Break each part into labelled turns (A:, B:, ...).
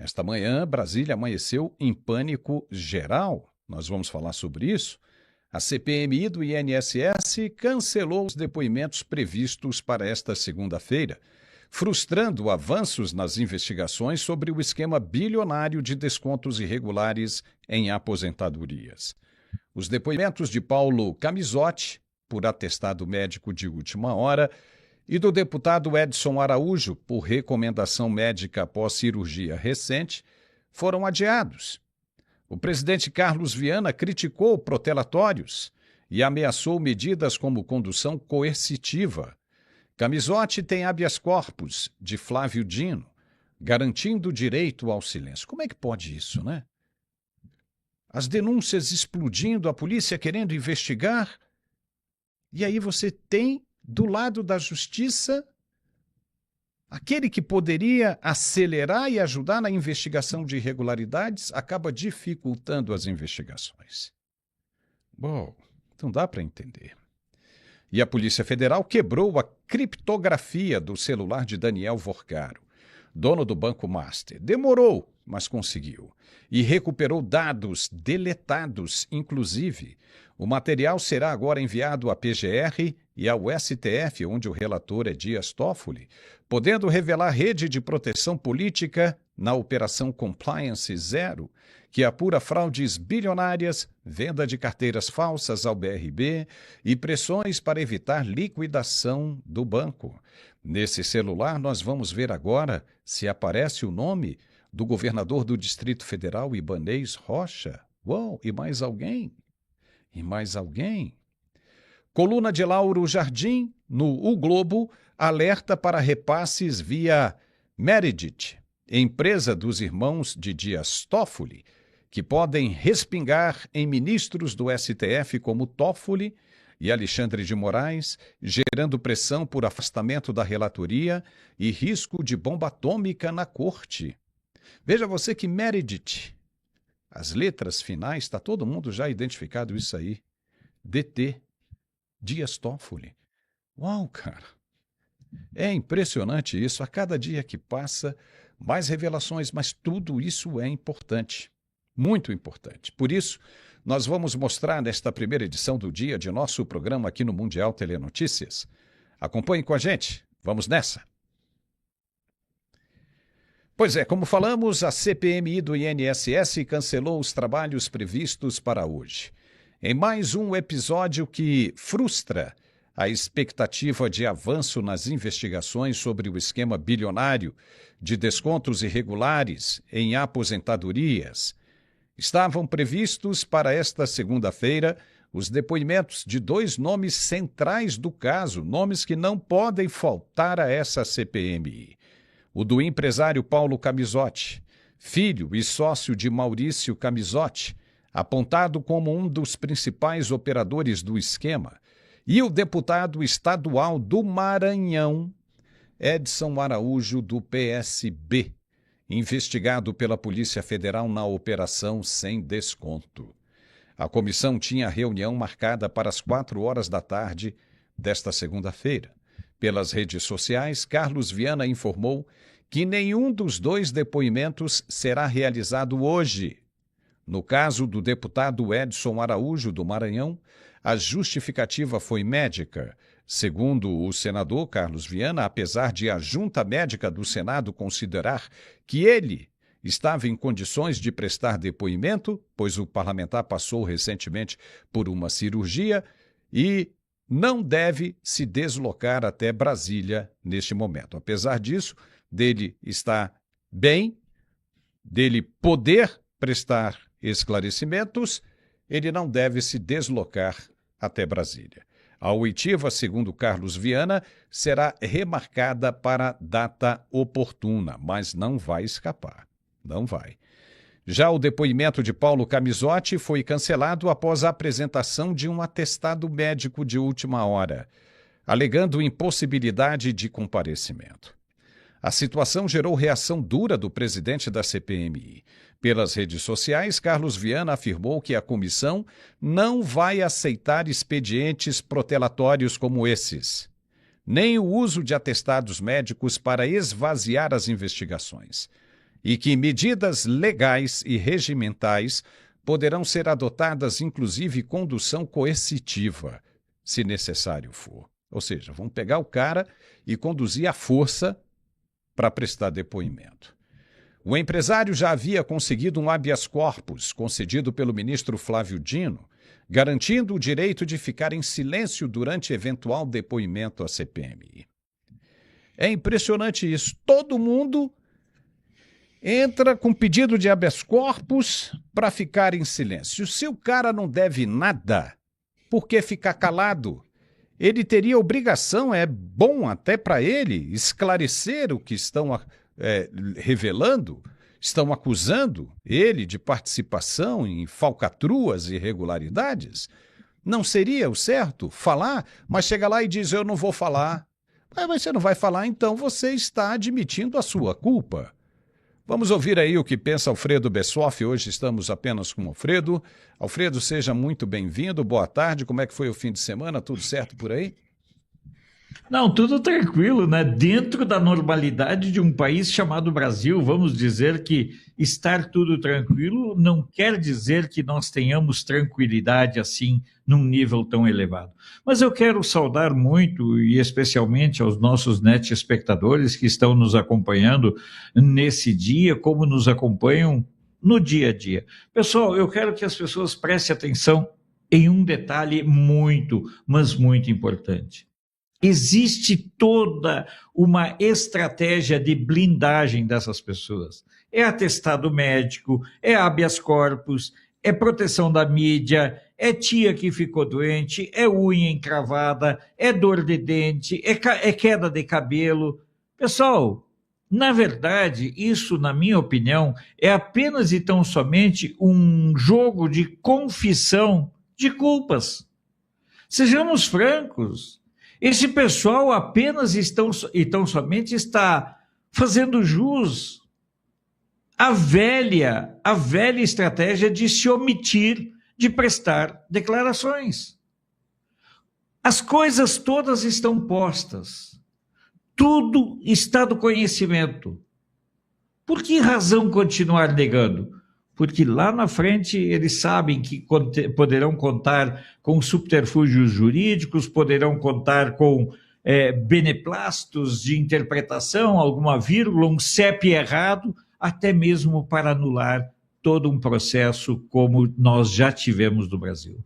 A: Nesta manhã, Brasília amanheceu em pânico geral. Nós vamos falar sobre isso. A CPMI do INSS cancelou os depoimentos previstos para esta segunda-feira, frustrando avanços nas investigações sobre o esquema bilionário de descontos irregulares em aposentadorias. Os depoimentos de Paulo Camizotti, por atestado médico de última hora, e do deputado Edson Araújo, por recomendação médica após cirurgia recente, foram adiados. O presidente Carlos Viana criticou protelatórios e ameaçou medidas como condução coercitiva. Camizotti tem habeas corpus de Flávio Dino, garantindo o direito ao silêncio. Como é que pode isso, né? As denúncias explodindo, a polícia querendo investigar, e aí você tem, do lado da justiça, aquele que poderia acelerar e ajudar na investigação de irregularidades acaba dificultando as investigações. Bom, não dá para entender. E a Polícia Federal quebrou a criptografia do celular de Daniel Vorcaro, dono do Banco Master. Demorou, mas conseguiu. E recuperou dados deletados, inclusive. O material será agora enviado à PGR e ao STF, onde o relator é Dias Toffoli, podendo revelar rede de proteção política na Operação Compliance Zero, que apura fraudes bilionárias, venda de carteiras falsas ao BRB e pressões para evitar liquidação do banco. Nesse celular, nós vamos ver agora se aparece o nome do governador do Distrito Federal, Ibanez Rocha. Uou, e mais alguém? E mais alguém? Coluna de Lauro Jardim, no O Globo, alerta para repasses via Meredith, empresa dos irmãos de Dias Toffoli, que podem respingar em ministros do STF como Toffoli e Alexandre de Moraes, gerando pressão por afastamento da relatoria e risco de bomba atômica na corte. Veja você que Meredith, as letras finais, está todo mundo já identificado isso aí. DT, Dias Toffoli. Uau, cara! É impressionante isso. A cada dia que passa, mais revelações, mas tudo isso é importante. Muito importante. Por isso, nós vamos mostrar nesta primeira edição do dia de nosso programa aqui no Mundial Telenotícias. Acompanhe com a gente. Vamos nessa! Pois é, como falamos, a CPMI do INSS cancelou os trabalhos previstos para hoje. Em mais um episódio que frustra a expectativa de avanço nas investigações sobre o esquema bilionário de descontos irregulares em aposentadorias, estavam previstos para esta segunda-feira os depoimentos de dois nomes centrais do caso, nomes que não podem faltar a essa CPMI. O do empresário Paulo Camizotti, filho e sócio de Maurício Camizotti, apontado como um dos principais operadores do esquema, e o deputado estadual do Maranhão, Edson Araújo, do PSB, investigado pela Polícia Federal na Operação Sem Desconto. A comissão tinha reunião marcada para as 4 da tarde desta segunda-feira. Pelas redes sociais, Carlos Viana informou que nenhum dos dois depoimentos será realizado hoje. No caso do deputado Edson Araújo, do Maranhão, a justificativa foi médica. Segundo o senador Carlos Viana, apesar de a junta médica do Senado considerar que ele estava em condições de prestar depoimento, pois o parlamentar passou recentemente por uma cirurgia e não deve se deslocar até Brasília neste momento. Apesar disso, dele estar bem, dele poder prestar esclarecimentos, ele não deve se deslocar até Brasília. A oitiva, segundo Carlos Viana, será remarcada para data oportuna, mas não vai escapar. Não vai. Já o depoimento de Paulo Camizotti foi cancelado após a apresentação de um atestado médico de última hora, alegando impossibilidade de comparecimento. A situação gerou reação dura do presidente da CPMI. Pelas redes sociais, Carlos Viana afirmou que a comissão não vai aceitar expedientes protelatórios como esses, nem o uso de atestados médicos para esvaziar as investigações. e que medidas legais e regimentais poderão ser adotadas, inclusive condução coercitiva, se necessário for. Ou seja, vão pegar o cara e conduzir à força para prestar depoimento. O empresário já havia conseguido um habeas corpus concedido pelo ministro Flávio Dino, garantindo o direito de ficar em silêncio durante eventual depoimento à CPMI. É impressionante isso. Todo mundo entra com pedido de habeas corpus para ficar em silêncio. Se o cara não deve nada, por que ficar calado? Ele teria obrigação, é bom até para ele, esclarecer o que estão revelando, estão acusando ele de participação em falcatruas e irregularidades. Não seria o certo falar, mas chega lá e diz, eu não vou falar. Mas você não vai falar, então você está admitindo a sua culpa. Vamos ouvir aí o que pensa Alfredo Bessoff. Hoje estamos apenas com o Alfredo. Alfredo, seja muito bem-vindo. Boa tarde. Como é que foi o fim de semana? Tudo certo por aí?
B: Não, tudo tranquilo, né? Dentro da normalidade de um país chamado Brasil, vamos dizer que estar tudo tranquilo não quer dizer que nós tenhamos tranquilidade assim num nível tão elevado. Mas eu quero saudar muito e especialmente aos nossos espectadores que estão nos acompanhando nesse dia, como nos acompanham no dia a dia. Pessoal, eu quero que as pessoas prestem atenção em um detalhe muito, mas muito importante. Existe toda uma estratégia de blindagem dessas pessoas. É atestado médico, é habeas corpus, é proteção da mídia, é tia que ficou doente, é unha encravada, é dor de dente, é queda de cabelo. Pessoal, na verdade, isso, na minha opinião, é apenas e tão somente um jogo de confissão de culpas. Sejamos francos. Esse pessoal apenas tão somente está fazendo jus à velha estratégia de se omitir de prestar declarações. As coisas todas estão postas. Tudo está do conhecimento. Por que razão continuar negando? Porque lá na frente eles sabem que poderão contar com subterfúgios jurídicos, poderão contar com beneplácitos de interpretação, alguma vírgula, um CEP errado, até mesmo para anular todo um processo como nós já tivemos no Brasil.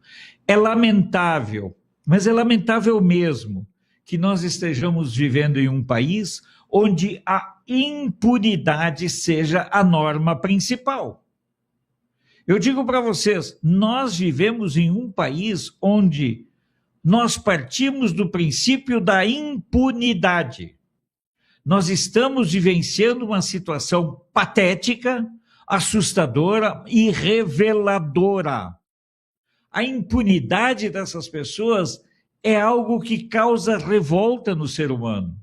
B: É lamentável, mas é lamentável mesmo, que nós estejamos vivendo em um país onde a impunidade seja a norma principal. Eu digo para vocês, nós vivemos em um país onde nós partimos do princípio da impunidade. Nós estamos vivenciando uma situação patética, assustadora e reveladora. A impunidade dessas pessoas é algo que causa revolta no ser humano.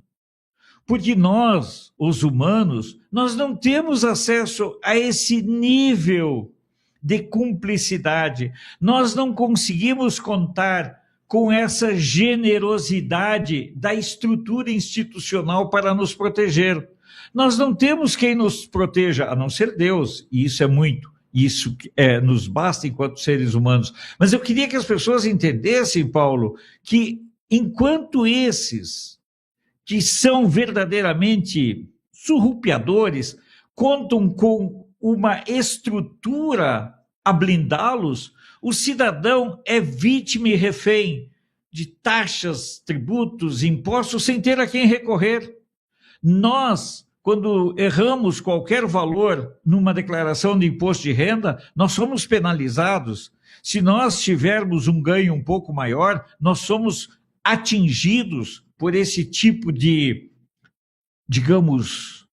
B: Porque nós, os humanos, nós não temos acesso a esse nível de cumplicidade. Nós não conseguimos contar com essa generosidade da estrutura institucional para nos proteger. Nós não temos quem nos proteja, a não ser Deus, e isso é muito. Isso nos basta enquanto seres humanos. Mas eu queria que as pessoas entendessem, Paulo, que enquanto esses que são verdadeiramente surrupiadores contam com uma estrutura a blindá-los, o cidadão é vítima e refém de taxas, tributos, impostos, sem ter a quem recorrer. Nós, quando erramos qualquer valor numa declaração de imposto de renda, nós somos penalizados. Se nós tivermos um ganho um pouco maior, nós somos atingidos por esse tipo de, digamos,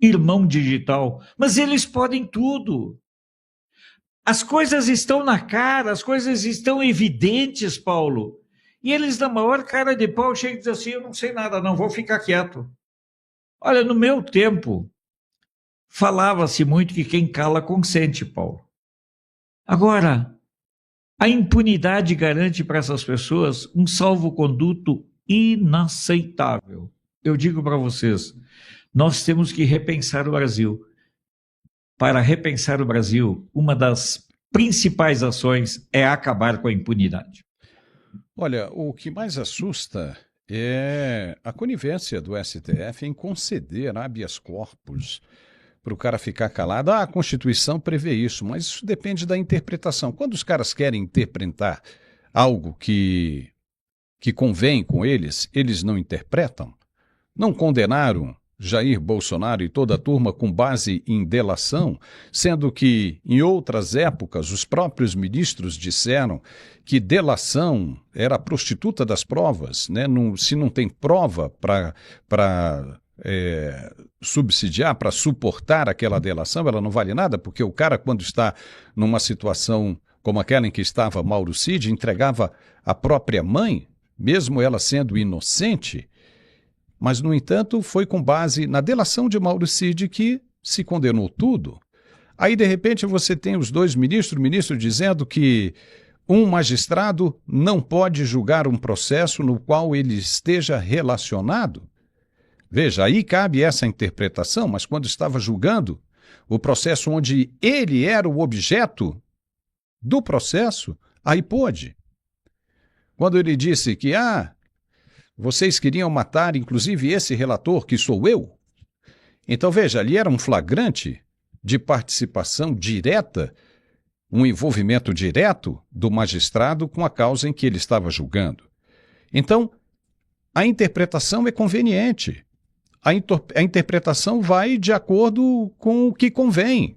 B: irmão digital. Mas eles podem tudo. As coisas estão na cara, as coisas estão evidentes, Paulo. E eles, na maior cara de pau, chegam e dizem assim, eu não sei nada, não, vou ficar quieto. Olha, no meu tempo, falava-se muito que quem cala consente, Paulo. Agora, a impunidade garante para essas pessoas um salvo-conduto inaceitável. Eu digo para vocês, nós temos que repensar o Brasil. para repensar o Brasil, uma das principais ações é acabar com a impunidade?
A: Olha, o que mais assusta é a conivência do STF em conceder habeas corpus para o cara ficar calado. Ah, a Constituição prevê isso, mas isso depende da interpretação. Quando os caras querem interpretar algo que convém com eles, eles não interpretam. Não condenaram Jair Bolsonaro e toda a turma com base em delação, sendo que, em outras épocas, os próprios ministros disseram que delação era a prostituta das provas, né? Se não tem prova para subsidiar, para suportar aquela delação, ela não vale nada, porque o cara, quando está numa situação como aquela em que estava Mauro Cid, entregava a própria mãe, mesmo ela sendo inocente. Mas, no entanto, foi com base na delação de Mauro Cid que se condenou tudo. Aí, de repente, você tem os dois ministros, o ministro dizendo que um magistrado não pode julgar um processo no qual ele esteja relacionado. Veja, aí cabe essa interpretação, mas quando estava julgando o processo onde ele era o objeto do processo, aí pôde. Quando ele disse que, vocês queriam matar, inclusive, esse relator, que sou eu? Então, veja, ali era um flagrante de participação direta, um envolvimento direto do magistrado com a causa em que ele estava julgando. Então, a interpretação é conveniente. A interpretação vai de acordo com o que convém.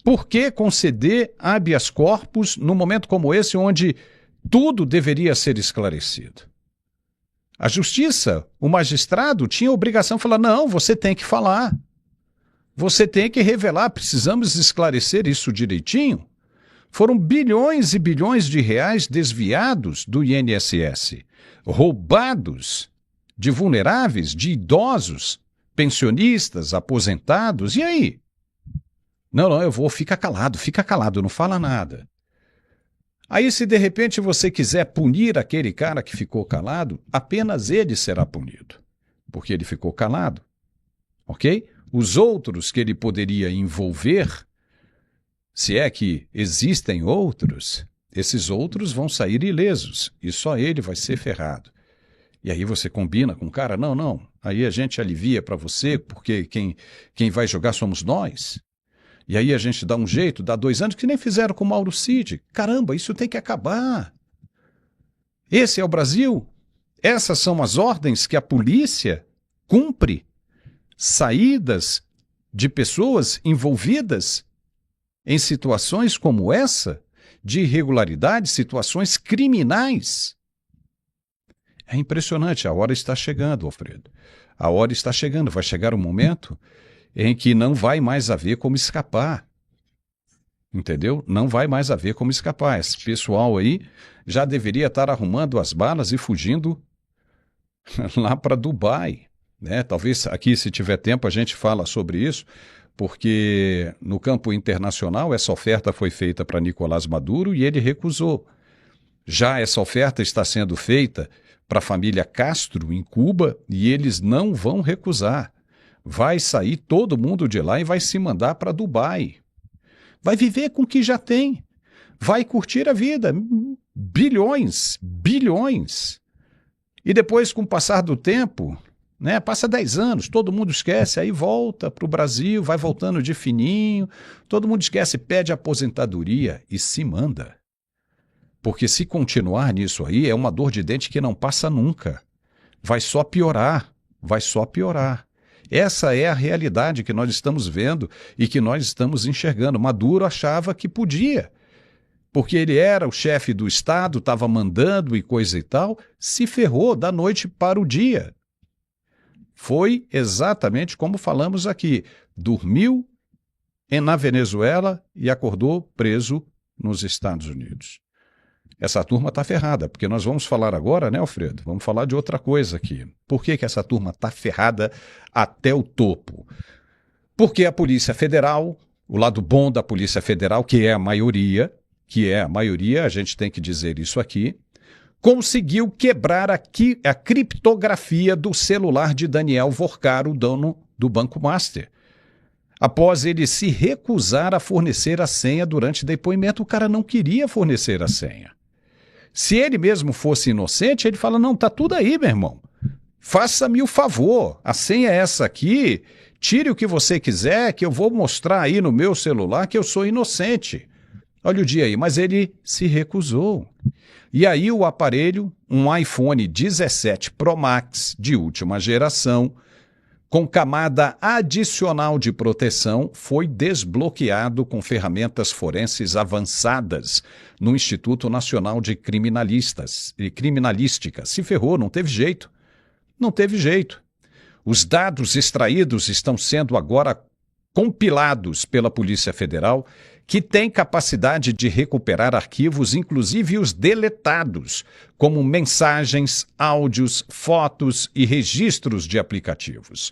A: Por que conceder habeas corpus num momento como esse, onde tudo deveria ser esclarecido? A justiça, o magistrado, tinha a obrigação de falar, não, você tem que falar. Você tem que revelar, precisamos esclarecer isso direitinho. Foram bilhões e bilhões de reais desviados do INSS, roubados de vulneráveis, de idosos, pensionistas, aposentados. E aí? Não, fica calado, não fala nada. Aí, se de repente você quiser punir aquele cara que ficou calado, apenas ele será punido, porque ele ficou calado, ok? Os outros que ele poderia envolver, se é que existem outros, esses outros vão sair ilesos e só ele vai ser ferrado. E aí você combina com o cara, não, aí a gente alivia para você, porque quem vai jogar somos nós. E aí a gente dá um jeito, dá 2 anos, que nem fizeram com o Mauro Cid. Caramba, isso tem que acabar. Esse é o Brasil. Essas são as ordens que a polícia cumpre. Saídas de pessoas envolvidas em situações como essa, de irregularidade, situações criminais. É impressionante, a hora está chegando, Alfredo. A hora está chegando, vai chegar um momento em que não vai mais haver como escapar. Entendeu? Não vai mais haver como escapar. Esse pessoal aí já deveria estar arrumando as balas e fugindo lá para Dubai, né? Talvez aqui, se tiver tempo, a gente fala sobre isso, porque no campo internacional essa oferta foi feita para Nicolás Maduro e ele recusou. Já essa oferta está sendo feita para a família Castro, em Cuba, e eles não vão recusar. Vai sair todo mundo de lá e vai se mandar para Dubai. Vai viver com o que já tem. Vai curtir a vida. Bilhões. E depois, com o passar do tempo, né, passa 10 anos, todo mundo esquece, aí volta para o Brasil, vai voltando de fininho, todo mundo esquece, pede aposentadoria e se manda. Porque se continuar nisso aí, é uma dor de dente que não passa nunca. Vai só piorar. Essa é a realidade que nós estamos vendo e que nós estamos enxergando. Maduro achava que podia, porque ele era o chefe do Estado, estava mandando e coisa e tal, se ferrou da noite para o dia. Foi exatamente como falamos aqui. Dormiu na Venezuela e acordou preso nos Estados Unidos. Essa turma está ferrada, porque nós vamos falar agora, né, Alfredo? Vamos falar de outra coisa aqui. Por que essa turma está ferrada até o topo? Porque a Polícia Federal, o lado bom da Polícia Federal, que é a maioria, a gente tem que dizer isso aqui, conseguiu quebrar a criptografia do celular de Daniel Vorcar, o dono do Banco Master. após ele se recusar a fornecer a senha durante depoimento. O cara não queria fornecer a senha. Se ele mesmo fosse inocente, ele fala, não, tá tudo aí, meu irmão. Faça-me o favor, a senha é essa aqui, tire o que você quiser, que eu vou mostrar aí no meu celular que eu sou inocente. Olha o dia aí, mas ele se recusou. E aí o aparelho, um iPhone 17 Pro Max de última geração, com camada adicional de proteção, foi desbloqueado com ferramentas forenses avançadas no Instituto Nacional de Criminalística. Se ferrou, não teve jeito. Não teve jeito. Os dados extraídos estão sendo agora compilados pela Polícia Federal, que tem capacidade de recuperar arquivos, inclusive os deletados, como mensagens, áudios, fotos e registros de aplicativos.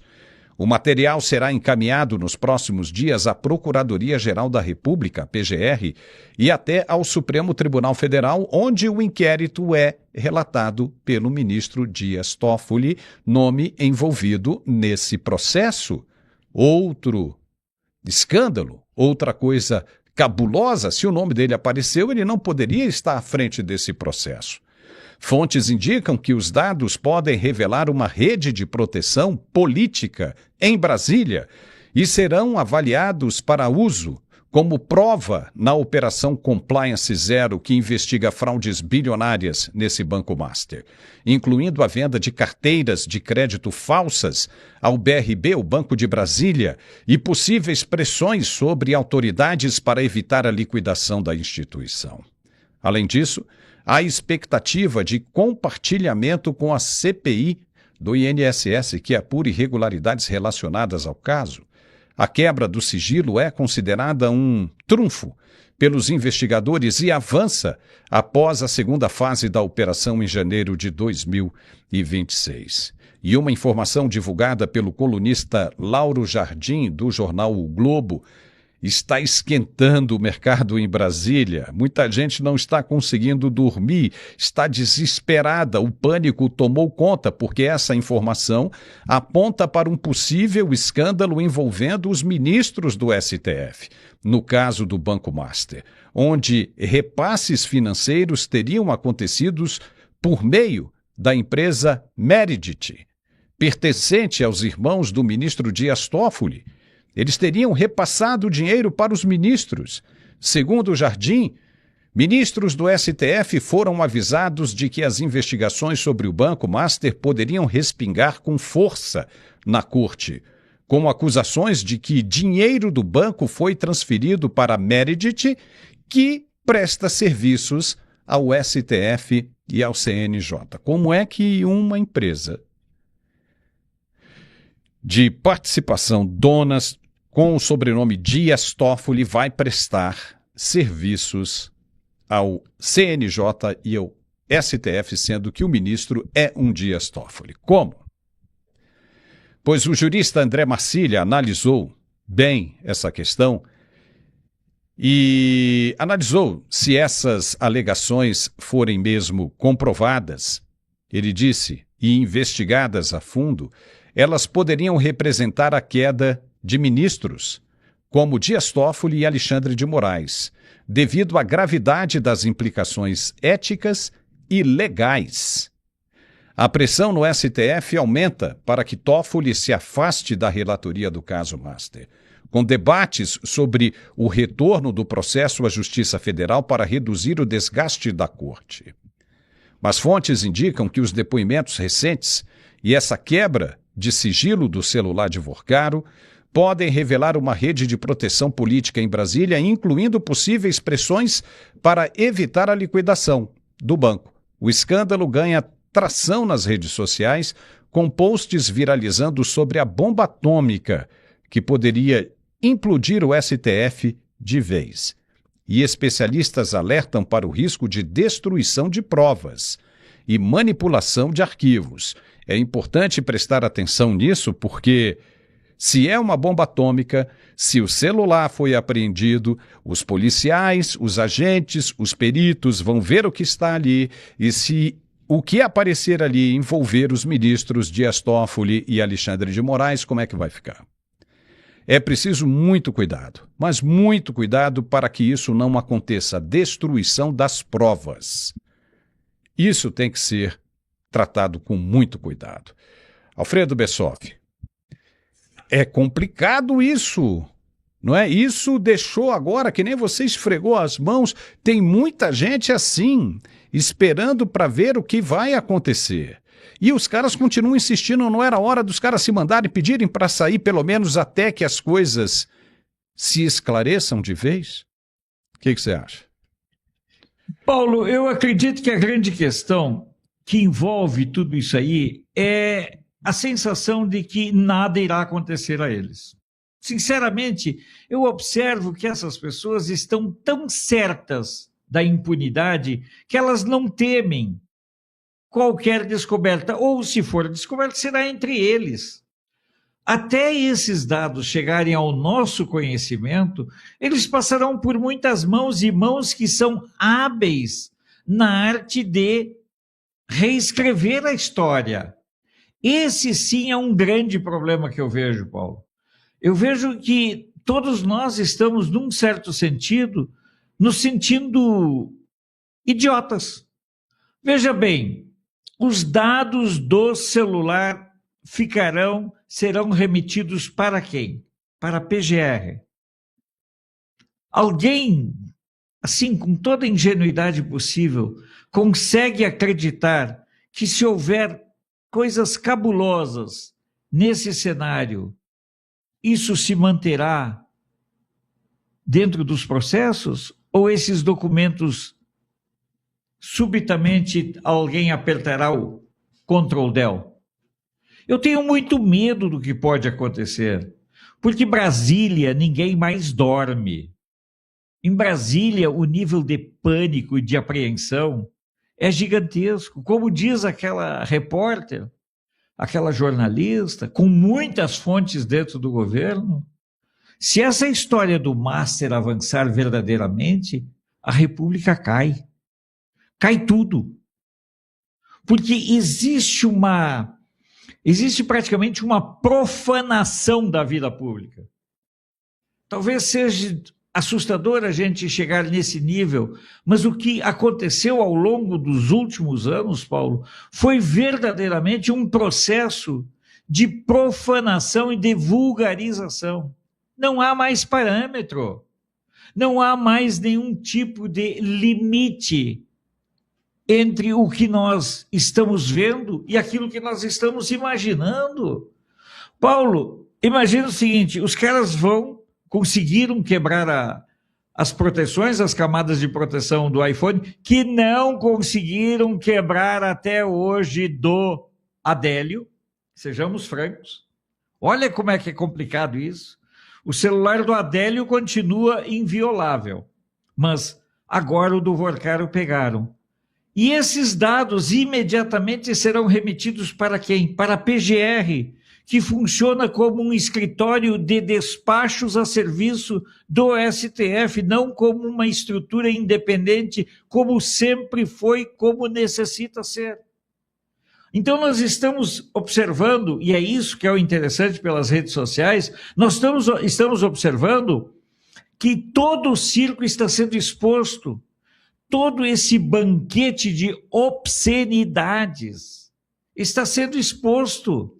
A: O material será encaminhado nos próximos dias à Procuradoria-Geral da República, PGR, e até ao Supremo Tribunal Federal, onde o inquérito é relatado pelo ministro Dias Toffoli, nome envolvido nesse processo. Outro escândalo, outra coisa cabulosa, se o nome dele apareceu, ele não poderia estar à frente desse processo. Fontes indicam que os dados podem revelar uma rede de proteção política em Brasília e serão avaliados para uso como prova na Operação Compliance Zero, que investiga fraudes bilionárias nesse Banco Master, incluindo a venda de carteiras de crédito falsas ao BRB, o Banco de Brasília, e possíveis pressões sobre autoridades para evitar a liquidação da instituição. Além disso, há expectativa de compartilhamento com a CPI do INSS, que apura irregularidades relacionadas ao caso. A quebra do sigilo é considerada um trunfo pelos investigadores e avança após a segunda fase da operação em janeiro de 2026. E uma informação divulgada pelo colunista Lauro Jardim, do jornal O Globo, está esquentando o mercado em Brasília. Muita gente não está conseguindo dormir, está desesperada. O pânico tomou conta, porque essa informação aponta para um possível escândalo envolvendo os ministros do STF, no caso do Banco Master, onde repasses financeiros teriam acontecido por meio da empresa Meredith, pertencente aos irmãos do ministro Dias Toffoli. Eles teriam repassado o dinheiro para os ministros. Segundo o Jardim, ministros do STF foram avisados de que as investigações sobre o Banco Master poderiam respingar com força na corte, com acusações de que dinheiro do banco foi transferido para a Meredith, que presta serviços ao STF e ao CNJ. Como é que uma empresa de participação donas com o sobrenome Dias Toffoli vai prestar serviços ao CNJ e ao STF, sendo que o ministro é um Dias Toffoli? Como? Pois o jurista André Marcília analisou bem essa questão e analisou se essas alegações forem mesmo comprovadas. Ele disse, e investigadas a fundo, elas poderiam representar a queda de ministros, como Dias Toffoli e Alexandre de Moraes, devido à gravidade das implicações éticas e legais. A pressão no STF aumenta para que Toffoli se afaste da relatoria do caso Master, com debates sobre o retorno do processo à Justiça Federal para reduzir o desgaste da corte. Mas fontes indicam que os depoimentos recentes e essa quebra de sigilo do celular de Vorcaro podem revelar uma rede de proteção política em Brasília, incluindo possíveis pressões para evitar a liquidação do banco. O escândalo ganha tração nas redes sociais, com posts viralizando sobre a bomba atômica que poderia implodir o STF de vez. E especialistas alertam para o risco de destruição de provas e manipulação de arquivos. É importante prestar atenção nisso, porque se é uma bomba atômica, se o celular foi apreendido, os policiais, os agentes, os peritos vão ver o que está ali, e se o que aparecer ali envolver os ministros Dias Toffoli e Alexandre de Moraes, como é que vai ficar? É preciso muito cuidado, mas muito cuidado para que isso não aconteça, a destruição das provas. Isso tem que ser tratado com muito cuidado. Alfredo Bessoff, é complicado isso, não é? Isso deixou agora, que nem você esfregou as mãos, tem muita gente assim, esperando para ver o que vai acontecer. E os caras continuam insistindo, não era hora dos caras se mandarem, pedirem para sair, pelo menos até que as coisas se esclareçam de vez? O que você acha?
B: Paulo, eu acredito que a grande questão que envolve tudo isso aí é a sensação de que nada irá acontecer a eles. Sinceramente, eu observo que essas pessoas estão tão certas da impunidade que elas não temem qualquer descoberta, ou se for descoberta, será entre eles. Até esses dados chegarem ao nosso conhecimento, eles passarão por muitas mãos, e mãos que são hábeis na arte de reescrever a história. Esse sim é um grande problema que eu vejo, Paulo. Eu vejo que todos nós estamos, num certo sentido, nos sentindo idiotas. Veja bem, os dados do celular serão remetidos para quem? Para a PGR. Alguém, assim, com toda a ingenuidade possível, consegue acreditar que se houver coisas cabulosas nesse cenário, isso se manterá dentro dos processos? Ou esses documentos, subitamente, alguém apertará o Ctrl Del? Eu tenho muito medo do que pode acontecer, porque Brasília, ninguém mais dorme. Em Brasília, o nível de pânico e de apreensão é gigantesco. Como diz aquela repórter, aquela jornalista, com muitas fontes dentro do governo, se essa história do Master avançar verdadeiramente, a República cai. Cai tudo. Porque existe praticamente uma profanação da vida pública. Talvez seja assustador a gente chegar nesse nível, mas o que aconteceu ao longo dos últimos anos, Paulo, foi verdadeiramente um processo de profanação e de vulgarização. Não há mais parâmetro, não há mais nenhum tipo de limite entre o que nós estamos vendo e aquilo que nós estamos imaginando. Paulo, imagina o seguinte, os caras conseguiram quebrar as proteções, as camadas de proteção do iPhone, que não conseguiram quebrar até hoje do Adélio, sejamos francos. Olha como é que é complicado isso. O celular do Adélio continua inviolável, mas agora o do Vorcaro pegaram. E esses dados imediatamente serão remetidos para quem? Para a PGR, que funciona como um escritório de despachos a serviço do STF, não como uma estrutura independente, como sempre foi, como necessita ser. Então nós estamos observando, e é isso que é o interessante pelas redes sociais, nós estamos observando que todo o circo está sendo exposto, todo esse banquete de obscenidades está sendo exposto.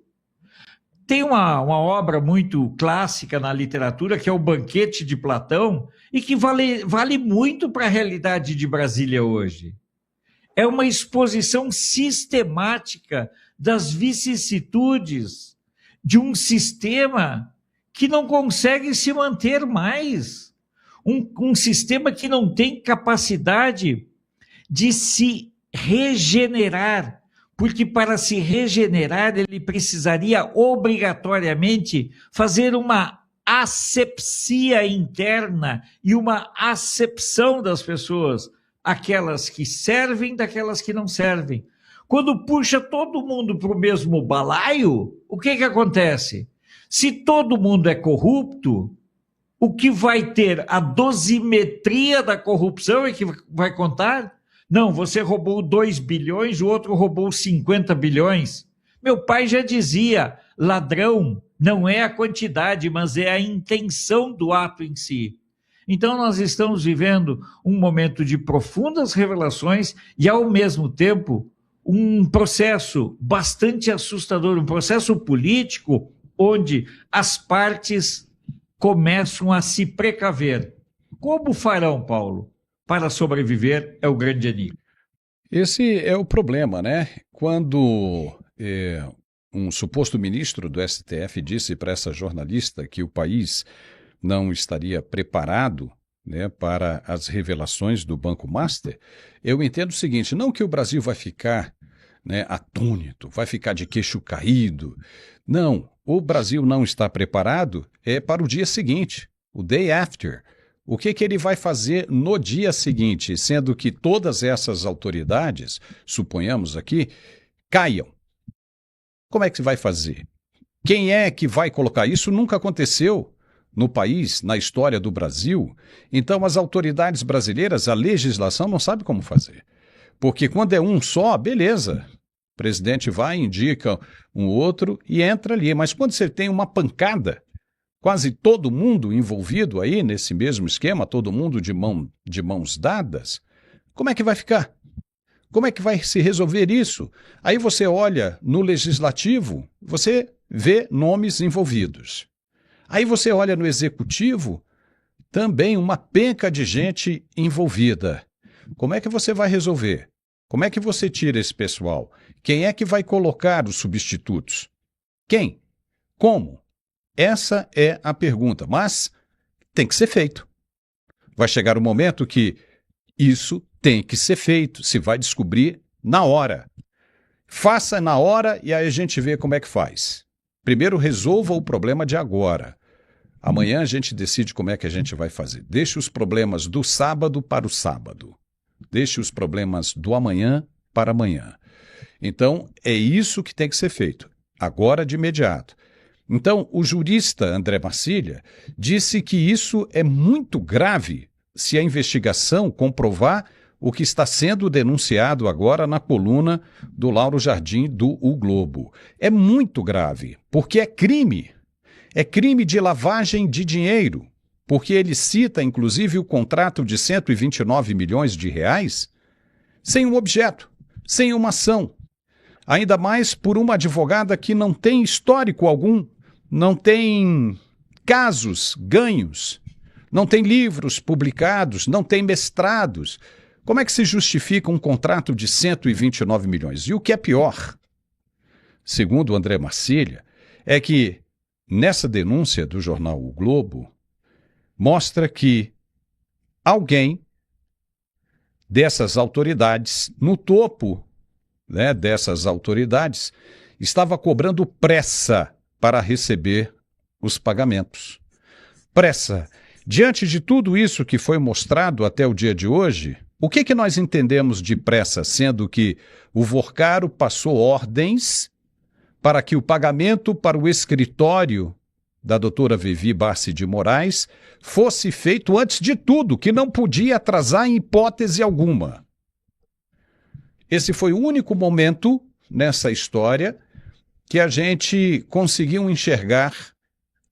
B: Tem uma obra muito clássica na literatura, que é o Banquete de Platão, e que vale muito para a realidade de Brasília hoje. É uma exposição sistemática das vicissitudes de um sistema que não consegue se manter mais. Um sistema que não tem capacidade de se regenerar, porque para se regenerar ele precisaria obrigatoriamente fazer uma asepsia interna e uma acepção das pessoas, aquelas que servem daquelas que não servem. Quando puxa todo mundo para o mesmo balaio, o que acontece? Se todo mundo é corrupto, o que vai ter? A dosimetria da corrupção é que vai contar? Não, você roubou 2 bilhões, o outro roubou 50 bilhões. Meu pai já dizia, ladrão Não é a quantidade, mas é a intenção do ato em si. Então, nós estamos vivendo um momento de profundas revelações e, ao mesmo tempo, um processo bastante assustador, um processo político onde as partes começam a se precaver. Como farão, Paulo, para sobreviver é o grande enigma.
A: Esse é o problema, né? Quando um suposto ministro do STF disse para essa jornalista que o país não estaria preparado, né, para as revelações do Banco Master, eu entendo o seguinte, não que o Brasil vai ficar, né, atônito, vai ficar de queixo caído. Não, o Brasil não está preparado para o dia seguinte, o day after. O que ele vai fazer no dia seguinte, sendo que todas essas autoridades, suponhamos aqui, caiam? Como é que se vai fazer? Quem é que vai colocar? Isso nunca aconteceu no país, na história do Brasil. Então, as autoridades brasileiras, a legislação não sabe como fazer. Porque quando é um só, beleza. O presidente vai, indica um outro e entra ali. Mas quando você tem uma pancada, quase todo mundo envolvido aí nesse mesmo esquema, todo mundo de mãos dadas, como é que vai ficar? Como é que vai se resolver isso? Aí você olha no legislativo, você vê nomes envolvidos. Aí você olha no executivo, também uma penca de gente envolvida. Como é que você vai resolver? Como é que você tira esse pessoal? Quem é que vai colocar os substitutos? Quem? Como? Essa é a pergunta, mas tem que ser feito. Vai chegar o momento que isso tem que ser feito, se vai descobrir na hora. Faça na hora e aí a gente vê como é que faz. Primeiro resolva o problema de agora. Amanhã a gente decide como é que a gente vai fazer. Deixe os problemas do sábado para o sábado. Deixe os problemas do amanhã para amanhã. Então, é isso que tem que ser feito, agora de imediato. Então, o jurista André Marcília disse que isso é muito grave se a investigação comprovar o que está sendo denunciado agora na coluna do Lauro Jardim do O Globo. É muito grave, porque é crime. É crime de lavagem de dinheiro, porque ele cita, inclusive, o contrato de 129 milhões de reais sem um objeto, sem uma ação. Ainda mais por uma advogada que não tem histórico algum, não tem casos ganhos, não tem livros publicados, não tem mestrados. Como é que se justifica um contrato de 129 milhões? E o que é pior, segundo o André Marcília, é que nessa denúncia do jornal O Globo, mostra que alguém dessas autoridades, no topo, né, dessas autoridades, estava cobrando pressa para receber os pagamentos. Pressa. Diante de tudo isso que foi mostrado até o dia de hoje, o que nós entendemos de pressa, sendo que o Vorcaro passou ordens para que o pagamento para o escritório da doutora Vivi Barsi de Moraes fosse feito antes de tudo, que não podia atrasar em hipótese alguma. Esse foi o único momento nessa história que a gente conseguiu enxergar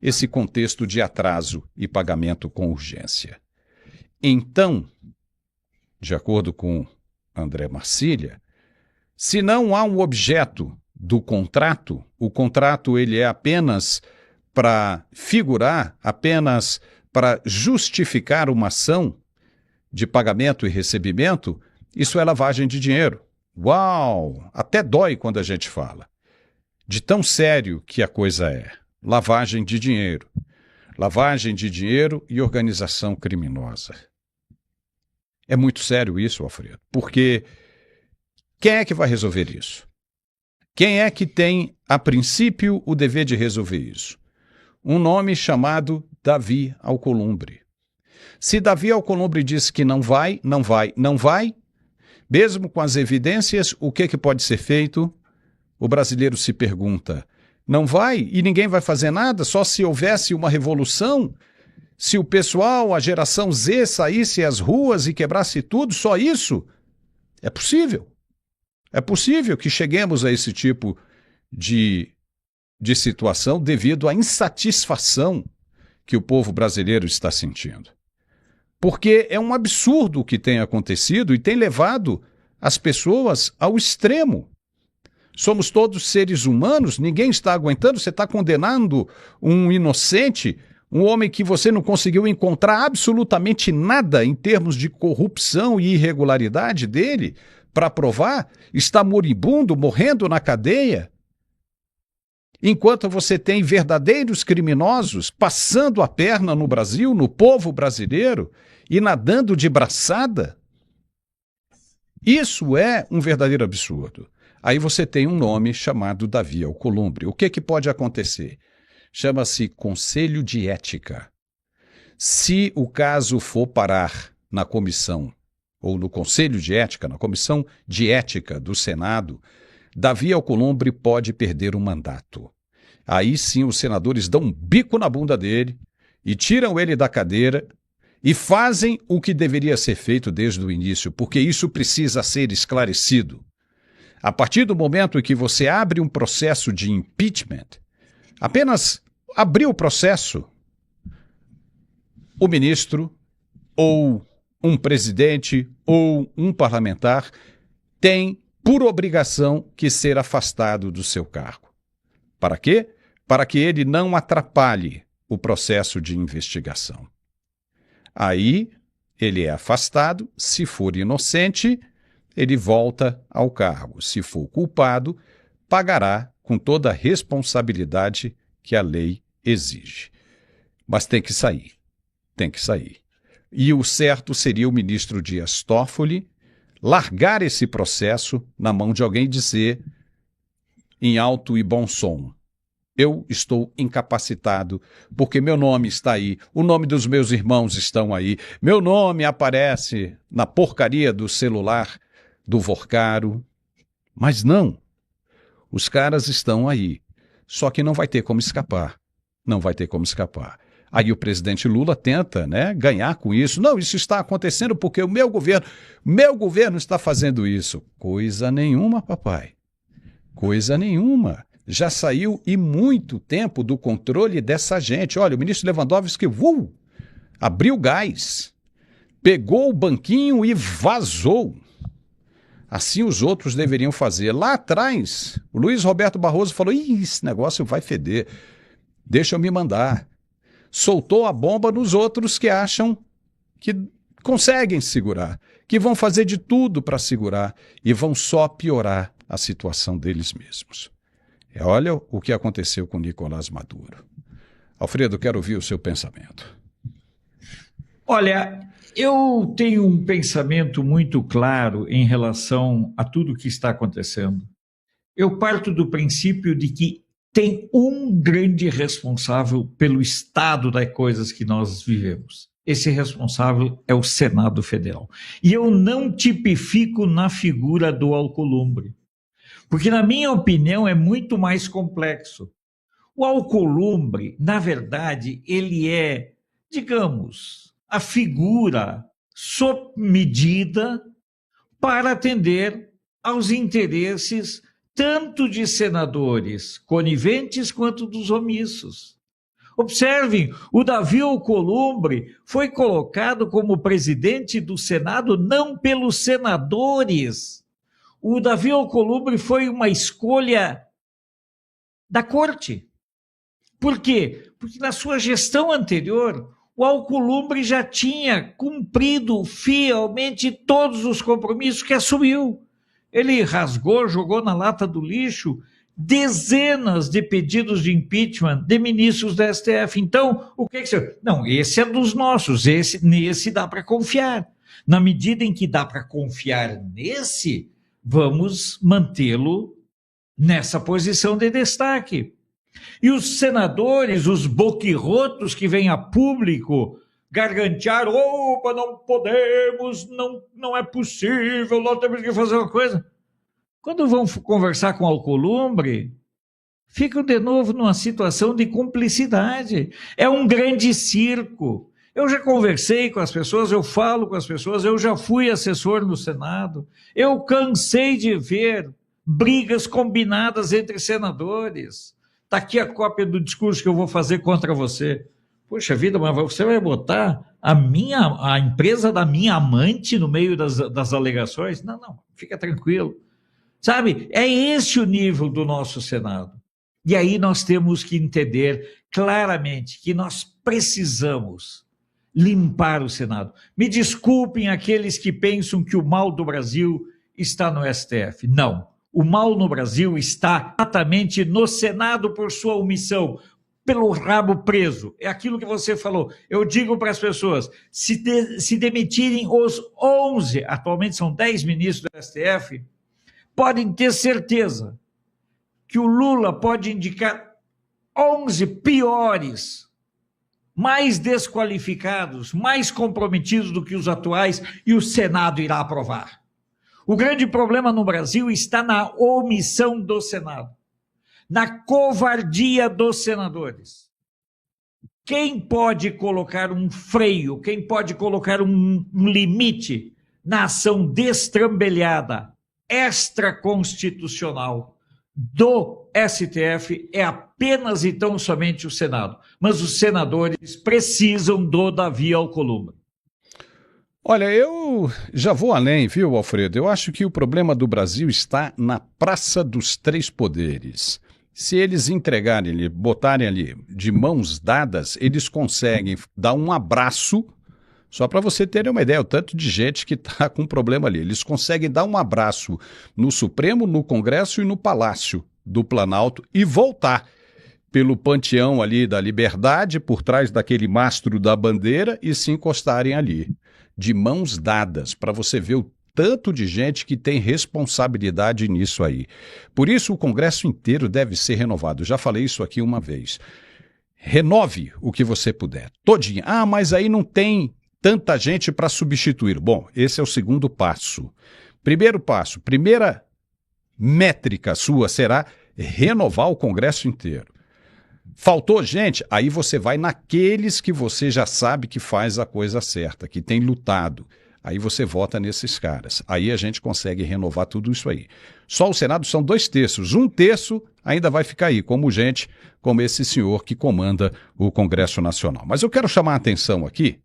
A: esse contexto de atraso e pagamento com urgência. Então, de acordo com André Marcília, se não há um objeto do contrato, o contrato ele é apenas para figurar, apenas para justificar uma ação de pagamento e recebimento, isso é lavagem de dinheiro. Uau! Até dói quando a gente fala. De tão sério que a coisa é. Lavagem de dinheiro. Lavagem de dinheiro e organização criminosa. É muito sério isso, Alfredo, porque quem é que vai resolver isso? Quem é que tem, a princípio, o dever de resolver isso? Um nome chamado Davi Alcolumbre. Se Davi Alcolumbre disse que não vai, não vai, não vai, mesmo com as evidências, o que pode ser feito? O brasileiro se pergunta, não vai e ninguém vai fazer nada? Só se houvesse uma revolução? Se o pessoal, a geração Z, saísse às ruas e quebrasse tudo, só isso? É possível. É possível que cheguemos a esse tipo de de situação devido à insatisfação que o povo brasileiro está sentindo. Porque é um absurdo o que tem acontecido e tem levado as pessoas ao extremo. Somos todos seres humanos, ninguém está aguentando, você está condenando um inocente, um homem que você não conseguiu encontrar absolutamente nada em termos de corrupção e irregularidade dele para provar, está moribundo, morrendo na cadeia. Enquanto você tem verdadeiros criminosos passando a perna no Brasil, no povo brasileiro, e nadando de braçada. Isso é um verdadeiro absurdo. Aí você tem um nome chamado Davi Alcolumbre. O que pode acontecer? Chama-se Conselho de Ética. Se o caso for parar na comissão, ou no Conselho de Ética, na Comissão de Ética do Senado, Davi Alcolumbre pode perder o mandato. Aí sim os senadores dão um bico na bunda dele e tiram ele da cadeira e fazem o que deveria ser feito desde o início, porque isso precisa ser esclarecido. A partir do momento em que você abre um processo de impeachment, apenas abrir o processo, o ministro ou um presidente ou um parlamentar tem por obrigação que ser afastado do seu cargo. Para quê? Para que ele não atrapalhe o processo de investigação. Aí ele é afastado, se for inocente, ele volta ao cargo. Se for culpado, pagará com toda a responsabilidade que a lei exige. Mas tem que sair. Tem que sair. E o certo seria o ministro Dias Toffoli largar esse processo na mão de alguém e dizer, em alto e bom som, eu estou incapacitado, porque meu nome está aí, o nome dos meus irmãos estão aí, meu nome aparece na porcaria do celular do Vorcaro. Mas não, os caras estão aí, só que não vai ter como escapar, não vai ter como escapar. Aí o presidente Lula tenta, ganhar com isso. Não, isso está acontecendo porque o meu governo está fazendo isso. Coisa nenhuma, papai. Coisa nenhuma. Já saiu e muito tempo do controle dessa gente. Olha, o ministro Lewandowski abriu gás, pegou o banquinho e vazou. Assim os outros deveriam fazer. Lá atrás, o Luiz Roberto Barroso falou, esse negócio vai feder, deixa eu me mandar. Soltou a bomba nos outros que acham que conseguem segurar, que vão fazer de tudo para segurar e vão só piorar a situação deles mesmos. Olha o que aconteceu com Nicolás Maduro. Alfredo, quero ouvir o seu pensamento.
B: Olha, eu tenho um pensamento muito claro em relação a tudo o que está acontecendo. Eu parto do princípio de que tem um grande responsável pelo estado das coisas que nós vivemos. Esse responsável é o Senado Federal. E eu não tipifico na figura do Alcolumbre, porque, na minha opinião, é muito mais complexo. O Alcolumbre, na verdade, ele é, digamos, a figura sob medida para atender aos interesses tanto de senadores coniventes quanto dos omissos. Observem, o Davi Alcolumbre foi colocado como presidente do Senado não pelos senadores. O Davi Alcolumbre foi uma escolha da corte. Por quê? Porque na sua gestão anterior, o Alcolumbre já tinha cumprido fielmente todos os compromissos que assumiu. Ele rasgou, jogou na lata do lixo dezenas de pedidos de impeachment de ministros da STF. Então, o que você... Não, esse é dos nossos, nesse dá para confiar. Na medida em que dá para confiar nesse, vamos mantê-lo nessa posição de destaque. E os senadores, os boquirrotos que vêm a público gargantear, opa, não podemos, não é possível, nós temos que fazer uma coisa. Quando vão conversar com o Alcolumbre, ficam de novo numa situação de cumplicidade. É um grande circo. Eu já conversei com as pessoas, eu falo com as pessoas, eu já fui assessor no Senado, eu cansei de ver brigas combinadas entre senadores. Está aqui a cópia do discurso que eu vou fazer contra você. Poxa vida, mas você vai botar a empresa da minha amante no meio das alegações? Não, fica tranquilo. Sabe, é esse o nível do nosso Senado. E aí nós temos que entender claramente que nós precisamos limpar o Senado. Me desculpem aqueles que pensam que o mal do Brasil está no STF. Não, o mal no Brasil está exatamente no Senado por sua omissão, pelo rabo preso. É aquilo que você falou. Eu digo para as pessoas, se demitirem os 11, atualmente são 10 ministros do STF, podem ter certeza que o Lula pode indicar 11 piores, mais desqualificados, mais comprometidos do que os atuais, e o Senado irá aprovar. O grande problema no Brasil está na omissão do Senado, na covardia dos senadores. Quem pode colocar um freio, quem pode colocar um limite na ação destrambelhada, extraconstitucional do STF é apenas e tão somente o Senado. Mas os senadores precisam do Davi Alcolumbre.
A: Olha, eu já vou além, viu, Alfredo? Eu acho que o problema do Brasil está na Praça dos Três Poderes. Se eles entregarem ali, botarem ali de mãos dadas, eles conseguem dar um abraço. Só para você ter uma ideia, o tanto de gente que está com problema ali. Eles conseguem dar um abraço no Supremo, no Congresso e no Palácio do Planalto e voltar pelo panteão ali da Liberdade, por trás daquele mastro da bandeira, e se encostarem ali, de mãos dadas, para você ver o tanto de gente que tem responsabilidade nisso aí. Por isso o Congresso inteiro deve ser renovado. Eu já falei isso aqui uma vez. Renove o que você puder, todinha. Ah, mas aí não tem tanta gente para substituir. Bom, esse é o segundo passo. Primeiro passo, primeira métrica sua será renovar o Congresso inteiro. Faltou gente? Aí você vai naqueles que você já sabe que faz a coisa certa, que tem lutado. Aí você vota nesses caras. Aí a gente consegue renovar tudo isso aí. Só o Senado são 2/3. 1/3 ainda vai ficar aí, como gente, como esse senhor que comanda o Congresso Nacional. Mas eu quero chamar a atenção aqui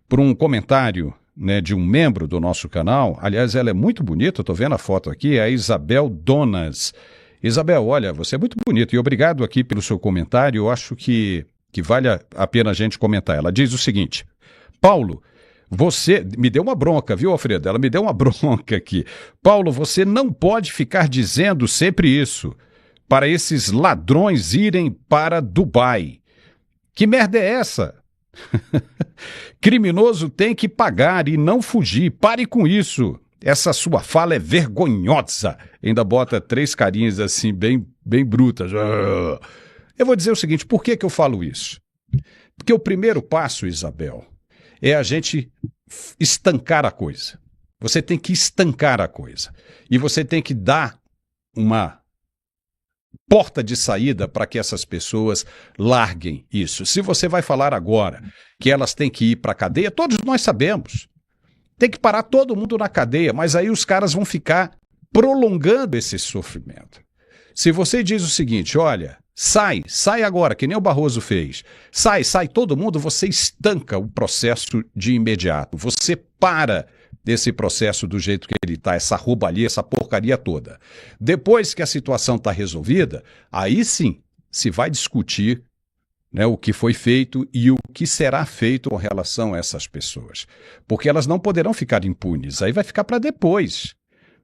A: por um comentário, né, de um membro do nosso canal. Aliás, ela é muito bonita, eu estou vendo a foto aqui, é a Isabel Donas. Isabel, olha, você é muito bonita e obrigado aqui pelo seu comentário. Eu acho que vale a pena a gente comentar. Ela diz o seguinte: Paulo, você me deu uma bronca, viu, Alfredo? Ela me deu uma bronca aqui. Paulo, você não pode ficar dizendo sempre isso, para esses ladrões irem para Dubai. Que merda é essa? Criminoso tem que pagar e não fugir. Pare com isso. Essa sua fala é vergonhosa. Ainda bota 3 carinhas assim, bem brutas. Eu vou dizer o seguinte, por que eu falo isso? Porque o primeiro passo, Isabel, é a gente estancar a coisa. Você tem que estancar a coisa. E você tem que dar uma porta de saída para que essas pessoas larguem isso. Se você vai falar agora que elas têm que ir para a cadeia, todos nós sabemos. Tem que parar todo mundo na cadeia, mas aí os caras vão ficar prolongando esse sofrimento. Se você diz o seguinte, olha, sai agora, que nem o Barroso fez. Sai todo mundo, você estanca o processo de imediato. Você para desse processo do jeito que ele está, essa roubalheira, essa porcaria toda. Depois que a situação está resolvida, aí sim se vai discutir, né, o que foi feito e o que será feito com relação a essas pessoas. Porque elas não poderão ficar impunes, aí vai ficar para depois.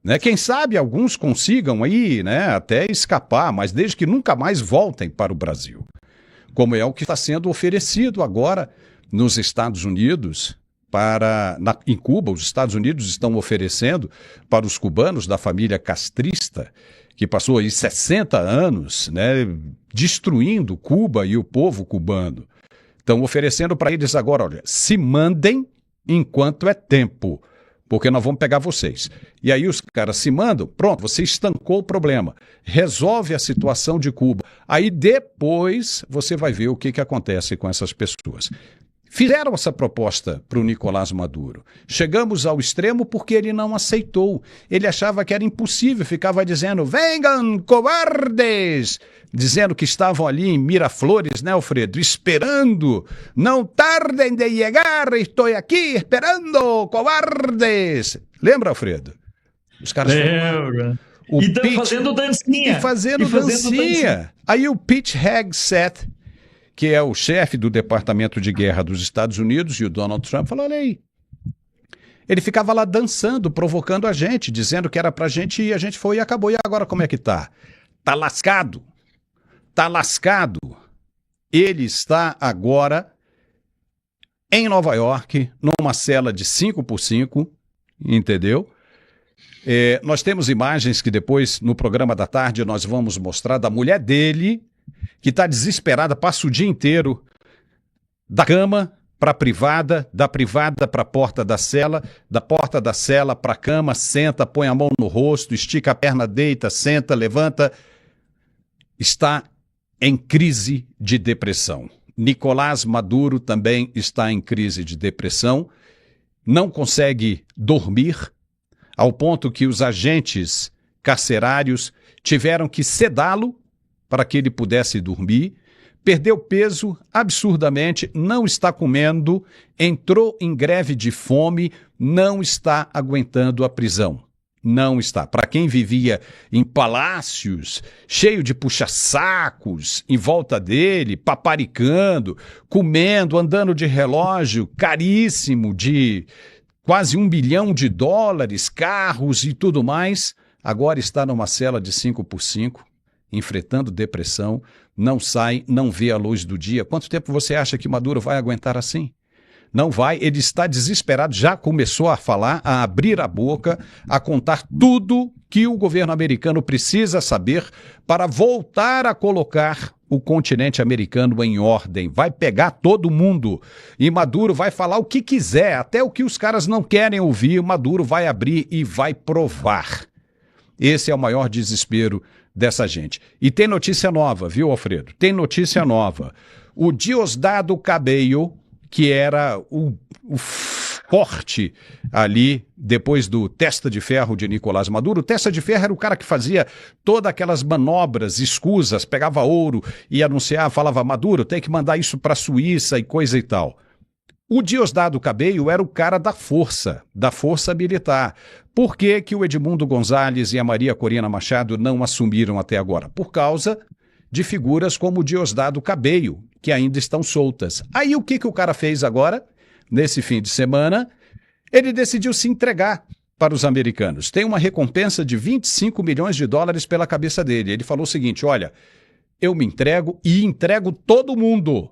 A: Né? Quem sabe alguns consigam aí, né, até escapar, mas desde que nunca mais voltem para o Brasil. Como é o que está sendo oferecido agora nos Estados Unidos, em Cuba. Os Estados Unidos estão oferecendo para os cubanos da família castrista, que passou aí 60 anos, né, destruindo Cuba e o povo cubano. Estão oferecendo para eles agora, olha, se mandem enquanto é tempo, porque nós vamos pegar vocês. E aí os caras se mandam, pronto, você estancou o problema, resolve a situação de Cuba. Aí depois você vai ver o que acontece com essas pessoas. Fizeram essa proposta para o Nicolás Maduro. Chegamos ao extremo porque ele não aceitou. Ele achava que era impossível, ficava dizendo, venham, covardes! Dizendo que estavam ali em Miraflores, né, Alfredo? Esperando. Não tardem de chegar, estou aqui esperando, covardes! Lembra, Alfredo? Os caras
B: Lembra. E fazendo dancinha.
A: E fazendo dancinha. Aí o Pete Hegseth, que é o chefe do Departamento de Guerra dos Estados Unidos, e o Donald Trump, falou, olha aí. Ele ficava lá dançando, provocando a gente, dizendo que era pra gente ir, a gente foi e acabou. E agora como é que tá? Tá lascado. Tá lascado. Ele está agora em Nova York, numa cela de 5x5, entendeu? Nós temos imagens que depois, no programa da tarde, nós vamos mostrar da mulher dele, que está desesperada, passa o dia inteiro da cama para a privada, da privada para a porta da cela, da porta da cela para a cama, senta, põe a mão no rosto, estica a perna, deita, senta, levanta. Está em crise de depressão. Nicolás Maduro também está em crise de depressão, não consegue dormir, ao ponto que os agentes carcerários tiveram que sedá-lo para que ele pudesse dormir, perdeu peso absurdamente, não está comendo, entrou em greve de fome, não está aguentando a prisão. Não está. Para quem vivia em palácios, cheio de puxa-sacos em volta dele, paparicando, comendo, andando de relógio caríssimo de quase $1 bilhão, carros e tudo mais, agora está numa cela de 5x5, enfrentando depressão, não sai, não vê a luz do dia. Quanto tempo você acha que Maduro vai aguentar assim? Não vai, ele está desesperado, já começou a falar, a abrir a boca, a contar tudo que o governo americano precisa saber para voltar a colocar o continente americano em ordem. Vai pegar todo mundo e Maduro vai falar o que quiser, até o que os caras não querem ouvir, Maduro vai abrir e vai provar. Esse é o maior desespero dessa gente. E tem notícia nova, viu, Alfredo? Tem notícia nova. O Diosdado Cabello, que era o forte ali depois do Testa de Ferro de Nicolás Maduro. O Testa de Ferro era o cara que fazia todas aquelas manobras escusas, pegava ouro e anunciava, falava, Maduro, tem que mandar isso para a Suíça e coisa e tal. O Diosdado Cabello era o cara da força militar. Por que que o Edmundo Gonzalez e a Maria Corina Machado não assumiram até agora? Por causa de figuras como o Diosdado Cabello, que ainda estão soltas. Aí o que o cara fez agora, nesse fim de semana? Ele decidiu se entregar para os americanos. Tem uma recompensa de $25 milhões pela cabeça dele. Ele falou o seguinte, olha, eu me entrego e entrego todo mundo.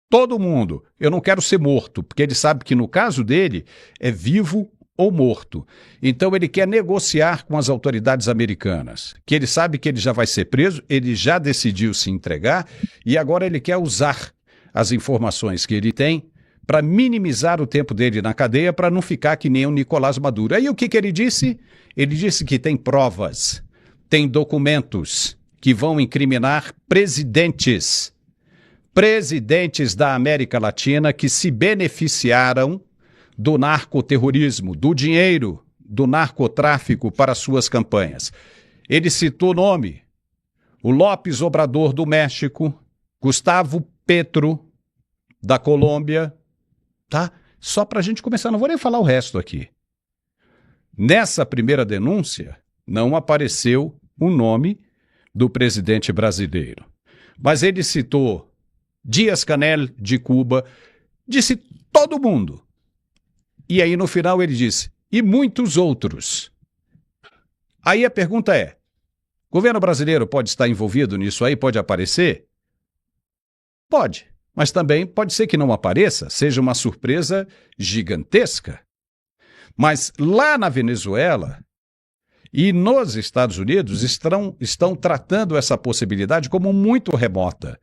A: Todo mundo. Eu não quero ser morto, porque ele sabe que no caso dele é vivo ou morto. Então ele quer negociar com as autoridades americanas, que ele sabe que ele já vai ser preso, ele já decidiu se entregar e agora ele quer usar as informações que ele tem para minimizar o tempo dele na cadeia para não ficar que nem o Nicolás Maduro. Aí o que ele disse? Ele disse que tem provas, tem documentos que vão incriminar presidentes da América Latina que se beneficiaram do narcoterrorismo, do dinheiro do narcotráfico para suas campanhas. Ele citou o nome, o López Obrador do México, Gustavo Petro da Colômbia, tá? Só para a gente começar, não vou nem falar o resto aqui. Nessa primeira denúncia, não apareceu o nome do presidente brasileiro, mas ele citou Díaz-Canel de Cuba, disse todo mundo. E aí no final ele disse, e muitos outros. Aí a pergunta é, o governo brasileiro pode estar envolvido nisso aí, pode aparecer? Pode, mas também pode ser que não apareça, seja uma surpresa gigantesca. Mas lá na Venezuela e nos Estados Unidos estão tratando essa possibilidade como muito remota,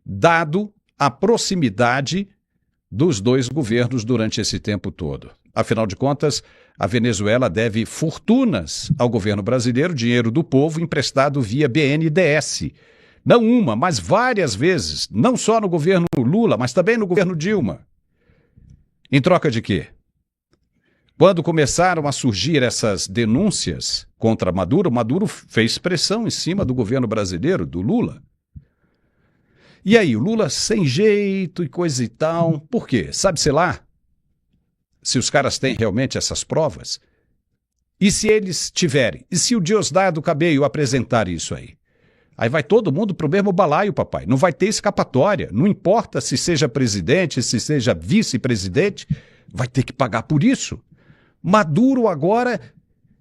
A: dado a proximidade dos dois governos durante esse tempo todo. Afinal de contas, a Venezuela deve fortunas ao governo brasileiro, dinheiro do povo emprestado via BNDES. Não uma, mas várias vezes, não só no governo Lula, mas também no governo Dilma. Em troca de quê? Quando começaram a surgir essas denúncias contra Maduro, Maduro fez pressão em cima do governo brasileiro, do Lula. E aí, o Lula sem jeito e coisa e tal. Por quê? Sabe-se lá se os caras têm realmente essas provas? E se eles tiverem? E se o Diosdado Cabello apresentar isso aí? Aí vai todo mundo pro mesmo balaio, papai. Não vai ter escapatória. Não importa se seja presidente, se seja vice-presidente, vai ter que pagar por isso. Maduro agora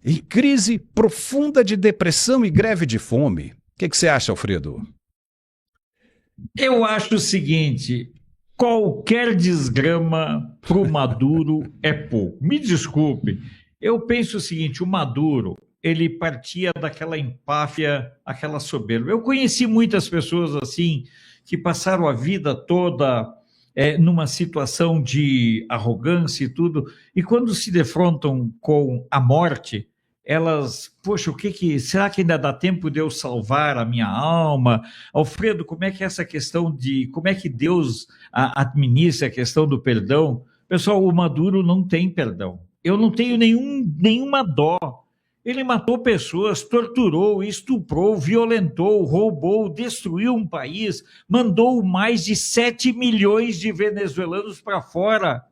A: em crise profunda de depressão e greve de fome. O que você acha, Alfredo?
B: Eu acho o seguinte, qualquer desgrama para o Maduro é pouco. Me desculpe, eu penso o seguinte, o Maduro, ele partia daquela empáfia, aquela soberba. Eu conheci muitas pessoas assim, que passaram a vida toda numa situação de arrogância e tudo, e quando se defrontam com a morte, elas, poxa, será que ainda dá tempo de eu salvar a minha alma? Alfredo, como é que é essa questão como é que Deus administra a questão do perdão? Pessoal, o Maduro não tem perdão. Eu não tenho nenhuma dó. Ele matou pessoas, torturou, estuprou, violentou, roubou, destruiu um país, mandou mais de 7 milhões de venezuelanos para fora,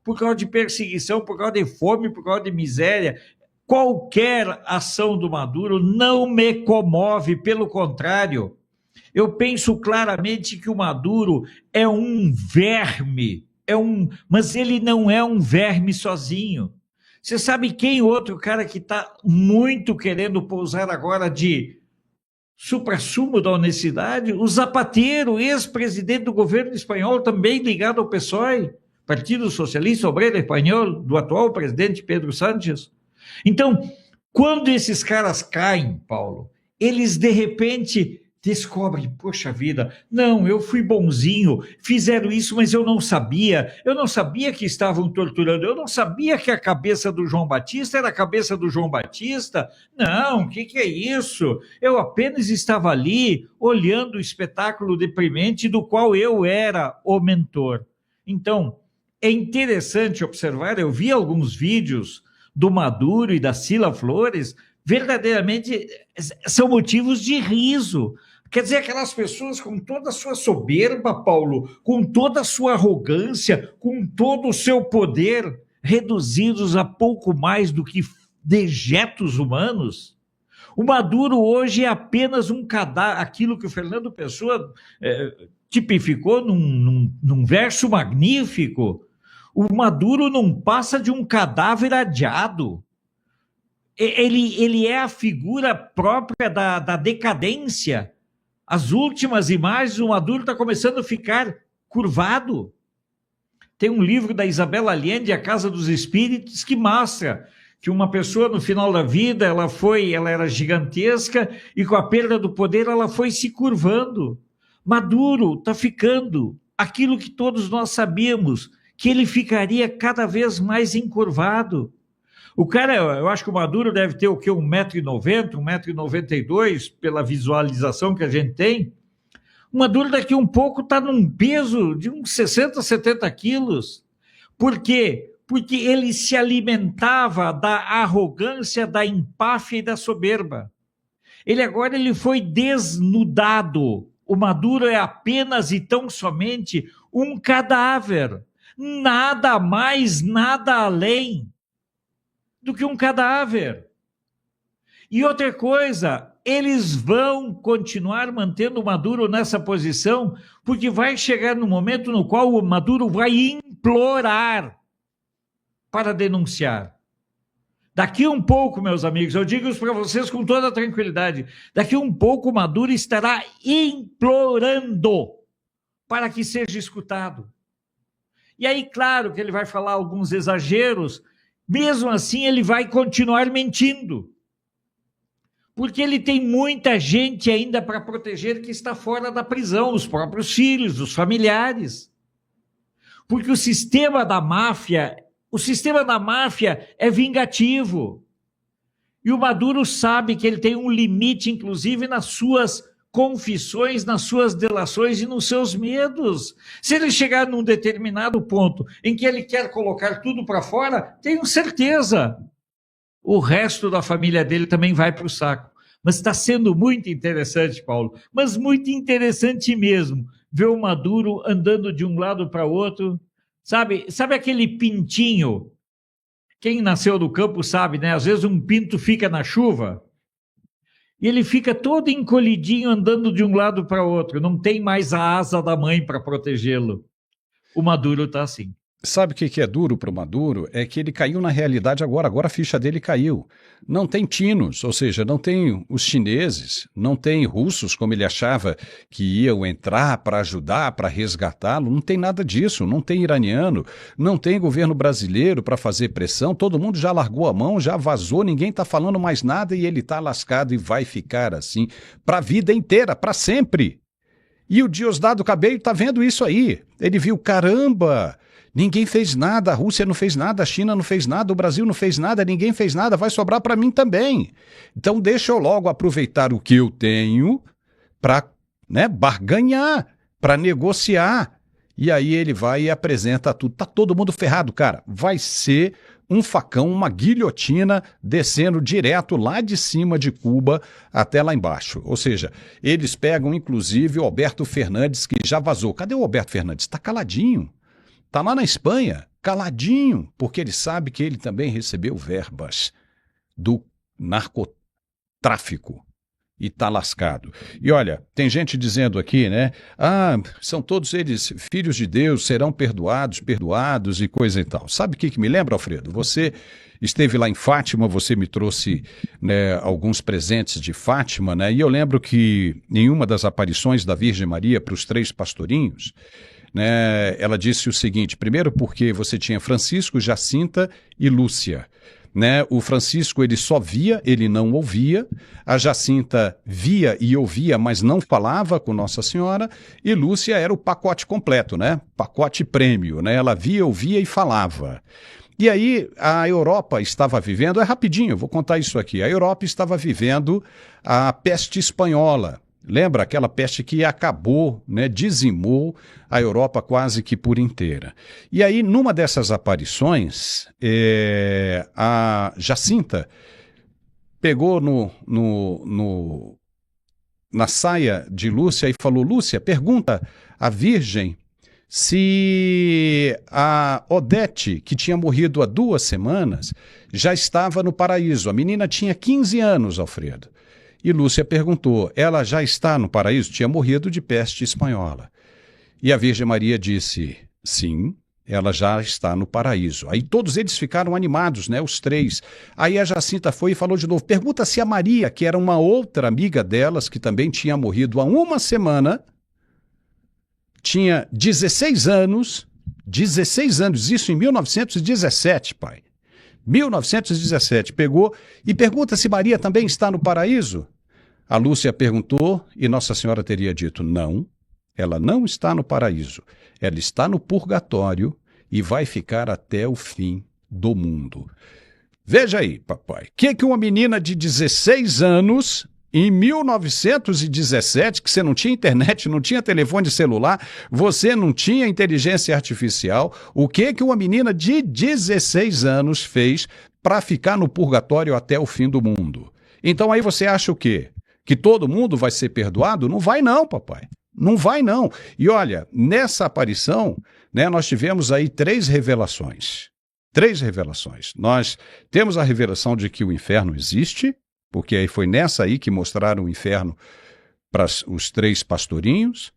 B: por causa de perseguição, por causa de fome, por causa de miséria. Qualquer ação do Maduro não me comove, pelo contrário. Eu penso claramente que o Maduro é um verme, mas ele não é um verme sozinho. Você sabe quem outro cara que está muito querendo pousar agora de suprassumo da honestidade? O Zapatero, ex-presidente do governo espanhol, também ligado ao PSOE, Partido Socialista Obrero Espanhol, do atual presidente Pedro Sánchez. Então, quando esses caras caem, Paulo, eles de repente descobrem, poxa vida, não, eu fui bonzinho, fizeram isso, mas eu não sabia que estavam torturando, eu não sabia que a cabeça do João Batista era a cabeça do João Batista, não, o que é isso? Eu apenas estava ali olhando o espetáculo deprimente do qual eu era o mentor. Então, é interessante observar, eu vi alguns vídeos do Maduro e da Sila Flores, verdadeiramente são motivos de riso. Quer dizer, aquelas pessoas com toda a sua soberba, Paulo, com toda a sua arrogância, com todo o seu poder, reduzidos a pouco mais do que dejetos humanos. O Maduro hoje é apenas um cadáver, aquilo que o Fernando Pessoa tipificou num verso magnífico. O Maduro não passa de um cadáver adiado. Ele é a figura própria da decadência. As últimas imagens, o Maduro está começando a ficar curvado. Tem um livro da Isabel Allende, A Casa dos Espíritos, que mostra que uma pessoa no final da vida, ela era gigantesca e com a perda do poder ela foi se curvando. Maduro está ficando aquilo que todos nós sabíamos, que ele ficaria cada vez mais encurvado. O cara, eu acho que o Maduro deve ter o quê? 1,90 m, 1,92 m, pela visualização que a gente tem. O Maduro daqui um pouco está num peso de uns 60, 70 quilos. Por quê? Porque ele se alimentava da arrogância, da empáfia e da soberba. Agora ele foi desnudado. O Maduro é apenas e tão somente um cadáver. Nada mais, nada além do que um cadáver. E outra coisa, eles vão continuar mantendo o Maduro nessa posição, porque vai chegar no momento no qual o Maduro vai implorar para denunciar. Daqui um pouco, meus amigos, eu digo isso para vocês com toda tranquilidade, daqui um pouco o Maduro estará implorando para que seja escutado. E aí, claro que ele vai falar alguns exageros, mesmo assim ele vai continuar mentindo. Porque ele tem muita gente ainda para proteger que está fora da prisão, os próprios filhos, os familiares. Porque o sistema da máfia é vingativo. E o Maduro sabe que ele tem um limite, inclusive, nas suas confissões nas suas delações e nos seus medos. Se ele chegar num determinado ponto em que ele quer colocar tudo para fora, tenho certeza, o resto da família dele também vai para o saco. Mas está sendo muito interessante, Paulo, mas muito interessante mesmo, ver o Maduro andando de um lado para o outro. Sabe aquele pintinho? Quem nasceu do campo sabe, né? Às vezes um pinto fica na chuva e ele fica todo encolhidinho andando de um lado para o outro. Não tem mais a asa da mãe para protegê-lo. O Maduro está assim.
A: Sabe o que é duro para o Maduro? É que ele caiu na realidade agora a ficha dele caiu. Não tem tinos, ou seja, não tem os chineses, não tem russos, como ele achava que iam entrar para ajudar, para resgatá-lo, não tem nada disso, não tem iraniano, não tem governo brasileiro para fazer pressão, todo mundo já largou a mão, já vazou, ninguém está falando mais nada e ele está lascado e vai ficar assim para a vida inteira, para sempre. E o Diosdado Cabello está vendo isso aí, ele viu, caramba... Ninguém fez nada, a Rússia não fez nada, a China não fez nada, o Brasil não fez nada, ninguém fez nada, vai sobrar para mim também. Então deixa eu logo aproveitar o que eu tenho para, barganhar, para negociar. E aí ele vai e apresenta tudo. Tá todo mundo ferrado, cara. Vai ser um facão, uma guilhotina descendo direto lá de cima de Cuba até lá embaixo. Ou seja, eles pegam inclusive o Alberto Fernandes, que já vazou. Cadê o Alberto Fernandes? Está caladinho. Está lá na Espanha, caladinho, porque ele sabe que ele também recebeu verbas do narcotráfico e está lascado. E olha, tem gente dizendo aqui, né? São todos eles filhos de Deus, serão perdoados e coisa e tal. Sabe o que me lembra, Alfredo? Você esteve lá em Fátima, você me trouxe, né, alguns presentes de Fátima, né? E eu lembro que em uma das aparições da Virgem Maria para os 3 pastorinhos, né, ela disse o seguinte: primeiro porque você tinha Francisco, Jacinta e Lúcia. Né? O Francisco ele só via, ele não ouvia. A Jacinta via e ouvia, mas não falava com Nossa Senhora. E Lúcia era o pacote completo, né? Pacote prêmio, né? Ela via, ouvia e falava. E aí a Europa estava vivendo, rapidinho, eu vou contar isso aqui. A Europa estava vivendo a peste espanhola. Lembra aquela peste que acabou, né, dizimou a Europa quase que por inteira. E aí, numa dessas aparições, a Jacinta pegou na saia de Lúcia e falou: Lúcia, pergunta à Virgem se a Odete, que tinha morrido há 2 semanas, já estava no paraíso. A menina tinha 15 anos, Alfredo. E Lúcia perguntou: ela já está no paraíso? Tinha morrido de peste espanhola. E a Virgem Maria disse: sim, ela já está no paraíso. Aí todos eles ficaram animados, né, os 3. Aí a Jacinta foi e falou de novo: pergunta se a Maria, que era uma outra amiga delas, que também tinha morrido há 1 semana, tinha 16 anos, isso em 1917, pai. 1917, pegou e pergunta se Maria também está no paraíso. A Lúcia perguntou e Nossa Senhora teria dito: não, ela não está no paraíso, ela está no purgatório e vai ficar até o fim do mundo. Veja aí, papai, que uma menina de 16 anos, em 1917, que você não tinha internet, não tinha telefone celular, você não tinha inteligência artificial, o que uma menina de 16 anos fez para ficar no purgatório até o fim do mundo? Então aí você acha o quê? Que todo mundo vai ser perdoado? Não vai não, papai. Não vai não. E olha, nessa aparição, né, nós tivemos aí 3 revelações. 3 revelações. Nós temos a revelação de que o inferno existe, porque aí foi nessa aí que mostraram o inferno para os 3 pastorinhos,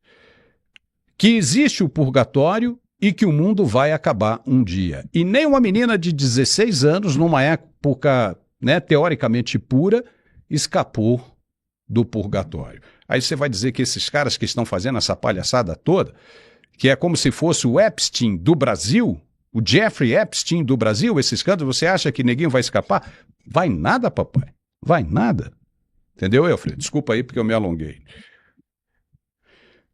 A: que existe o purgatório e que o mundo vai acabar um dia. E nem uma menina de 16 anos, numa época, né, teoricamente pura, escapou do purgatório. Aí você vai dizer que esses caras que estão fazendo essa palhaçada toda, que é como se fosse o Epstein do Brasil, o Jeffrey Epstein do Brasil, esses cantos, você acha que neguinho vai escapar? Vai nada, papai. Vai nada. Entendeu, Alfredo? Desculpa aí porque eu me alonguei.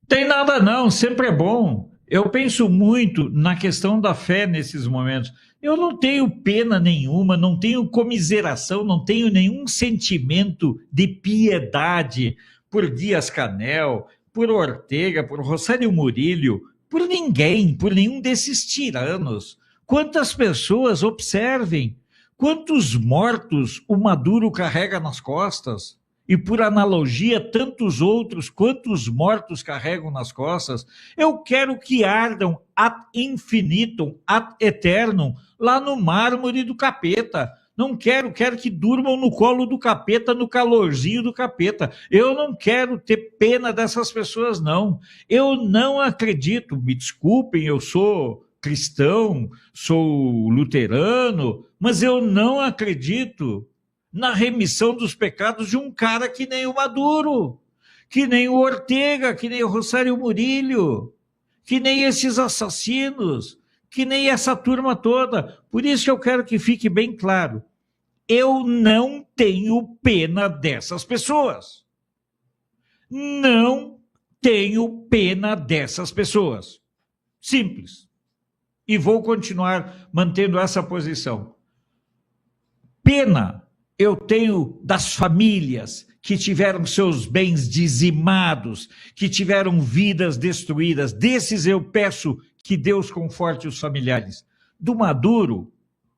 B: Tem nada não, sempre é bom. Eu penso muito na questão da fé nesses momentos. Eu não tenho pena nenhuma, não tenho comiseração, não tenho nenhum sentimento de piedade por Dias-Canel, por Ortega, por Rosélio Murilho, por ninguém, por nenhum desses tiranos. Quantas pessoas, observem, quantos mortos o Maduro carrega nas costas? E por analogia, tantos outros, quantos mortos carregam nas costas? Eu quero que ardam ad infinitum, ad eternum, lá no mármore do capeta. Não quero que durmam no colo do capeta, no calorzinho do capeta. Eu não quero ter pena dessas pessoas, não. Eu não acredito, me desculpem, eu sou cristão, sou luterano, mas eu não acredito na remissão dos pecados de um cara que nem o Maduro, que nem o Ortega, que nem o Rosélio Murillo, que nem esses assassinos, que nem essa turma toda. Por isso que eu quero que fique bem claro, eu não tenho pena dessas pessoas. Não tenho pena dessas pessoas. Simples. E vou continuar mantendo essa posição. Pena eu tenho das famílias que tiveram seus bens dizimados, que tiveram vidas destruídas. Desses eu peço que Deus conforte os familiares. Do Maduro,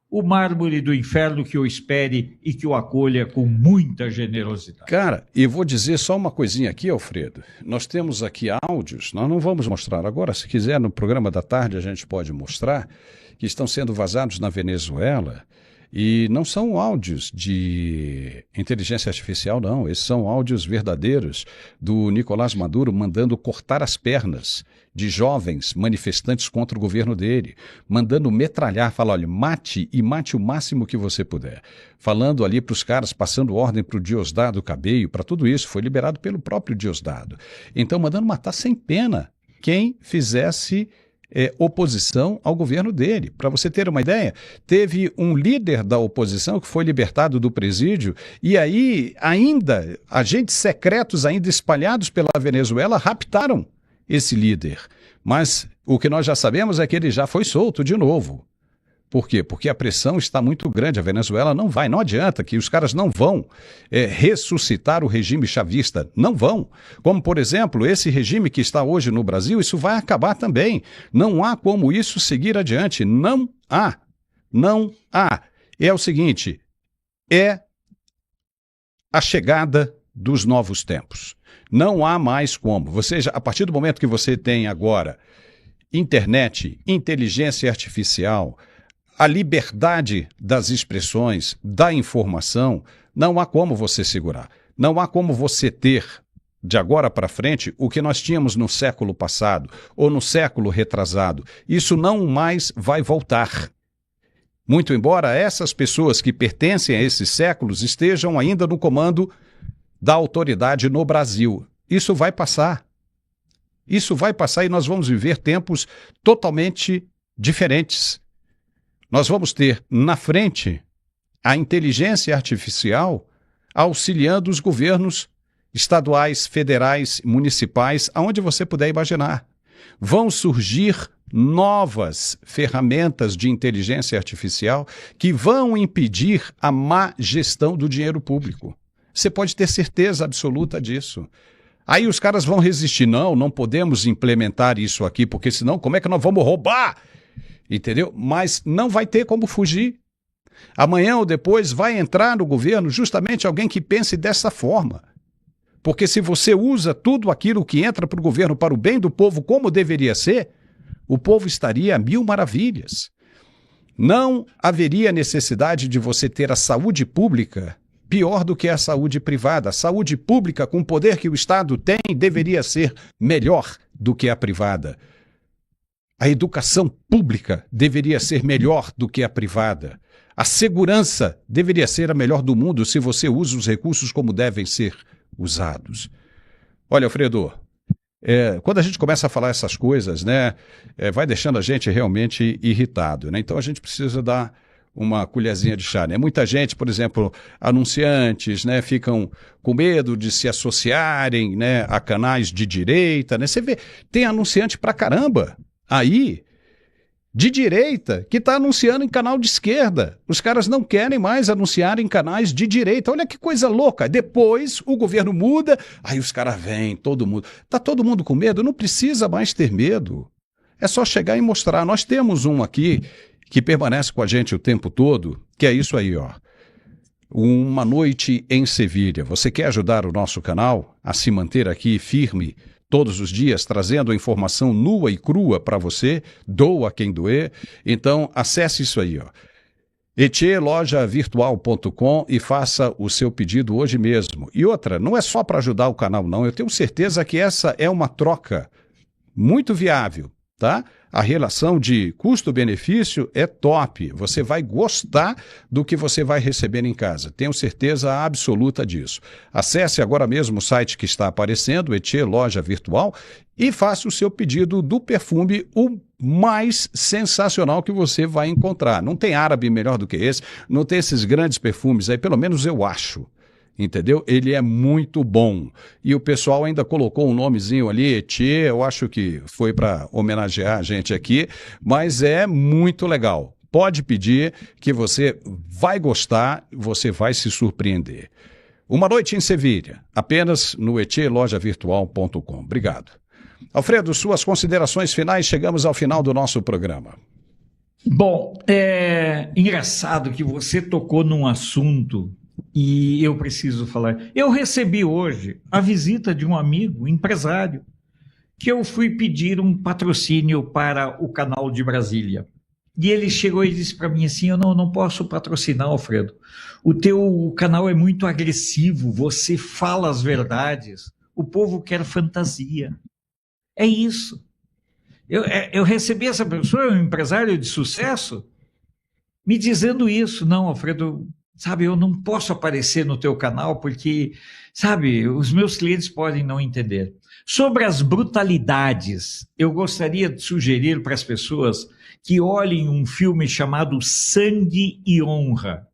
B: o mármore do inferno que o espere e que o acolha com muita generosidade.
A: Cara, e vou dizer só uma coisinha aqui, Alfredo. Nós temos aqui áudios, nós não vamos mostrar agora, se quiser no programa da tarde a gente pode mostrar, que estão sendo vazados na Venezuela. E não são áudios de inteligência artificial, não. Esses são áudios verdadeiros do Nicolás Maduro mandando cortar as pernas de jovens manifestantes contra o governo dele, mandando metralhar, falar, olha, mate e mate o máximo que você puder. Falando ali para os caras, passando ordem para o Diosdado Cabello, para tudo isso, foi liberado pelo próprio Diosdado. Então, mandando matar sem pena quem fizesse oposição ao governo dele. Para você ter uma ideia, teve um líder da oposição que foi libertado do presídio e aí ainda agentes secretos ainda espalhados pela Venezuela raptaram esse líder. Mas o que nós já sabemos é que ele já foi solto de novo. Por quê? Porque a pressão está muito grande. A Venezuela não adianta que os caras não vão ressuscitar o regime chavista. Não vão. Como, por exemplo, esse regime que está hoje no Brasil, isso vai acabar também. Não há como isso seguir adiante. Não há. Não há. É o seguinte, é a chegada dos novos tempos. Não há mais como. Você já, a partir do momento que você tem agora internet, inteligência artificial, a liberdade das expressões, da informação, não há como você segurar. Não há como você ter, de agora para frente, o que nós tínhamos no século passado ou no século retrasado. Isso não mais vai voltar. Muito embora essas pessoas que pertencem a esses séculos estejam ainda no comando da autoridade no Brasil. Isso vai passar. Isso vai passar e nós vamos viver tempos totalmente diferentes. Nós vamos ter na frente a inteligência artificial auxiliando os governos estaduais, federais, municipais, aonde você puder imaginar. Vão surgir novas ferramentas de inteligência artificial que vão impedir a má gestão do dinheiro público. Você pode ter certeza absoluta disso. Aí os caras vão resistir. Não podemos implementar isso aqui, porque senão como é que nós vamos roubar? Entendeu? Mas não vai ter como fugir. Amanhã ou depois vai entrar no governo justamente alguém que pense dessa forma. Porque se você usa tudo aquilo que entra para o governo para o bem do povo como deveria ser, o povo estaria a mil maravilhas. Não haveria necessidade de você ter a saúde pública pior do que a saúde privada. A saúde pública, com o poder que o Estado tem, deveria ser melhor do que a privada. A educação pública deveria ser melhor do que a privada. A segurança deveria ser a melhor do mundo se você usa os recursos como devem ser usados. Olha, Alfredo, quando a gente começa a falar essas coisas, né, vai deixando a gente realmente irritado, né? Então a gente precisa dar uma colherzinha de chá, né? Muita gente, por exemplo, anunciantes, né, ficam com medo de se associarem, né, a canais de direita, né? Você vê, tem anunciante pra caramba aí de direita que está anunciando em canal de esquerda. Os caras não querem mais anunciar em canais de direita. Olha que coisa louca. Depois o governo muda, aí os caras vêm, todo mundo. Está todo mundo com medo? Não precisa mais ter medo. É só chegar e mostrar. Nós temos um aqui que permanece com a gente o tempo todo, que é isso aí, ó. Uma Noite em Sevilha. Você quer ajudar o nosso canal a se manter aqui firme todos os dias, trazendo a informação nua e crua para você, doa quem doer? Então, acesse isso aí, ó. etielojavirtual.com e faça o seu pedido hoje mesmo. E outra, não é só para ajudar o canal, não. Eu tenho certeza que essa é uma troca muito viável, tá? A relação de custo-benefício é top. Você vai gostar do que você vai receber em casa. Tenho certeza absoluta disso. Acesse agora mesmo o site que está aparecendo, Etier Loja Virtual, e faça o seu pedido do perfume, o mais sensacional que você vai encontrar. Não tem árabe melhor do que esse, não tem esses grandes perfumes aí, pelo menos eu acho. Entendeu? Ele é muito bom. E o pessoal ainda colocou um nomezinho ali, Etier, eu acho que foi para homenagear a gente aqui, mas é muito legal. Pode pedir que você vai gostar, você vai se surpreender. Uma Noite em Sevilha, apenas no etielojavirtual.com. Obrigado. Alfredo, suas considerações finais, chegamos ao final do nosso programa.
B: Bom, é engraçado que você tocou num assunto e eu preciso falar. Eu recebi hoje a visita de um amigo, empresário, que eu fui pedir um patrocínio para o canal de Brasília. E ele chegou e disse para mim assim, eu não posso patrocinar, Alfredo. O teu canal é muito agressivo, você fala as verdades, o povo quer fantasia. É isso. Eu recebi essa pessoa, um empresário de sucesso, me dizendo isso. Não, Alfredo, sabe, eu não posso aparecer no teu canal porque, sabe, os meus clientes podem não entender. Sobre as brutalidades, eu gostaria de sugerir para as pessoas que olhem um filme chamado Sangue e Honra.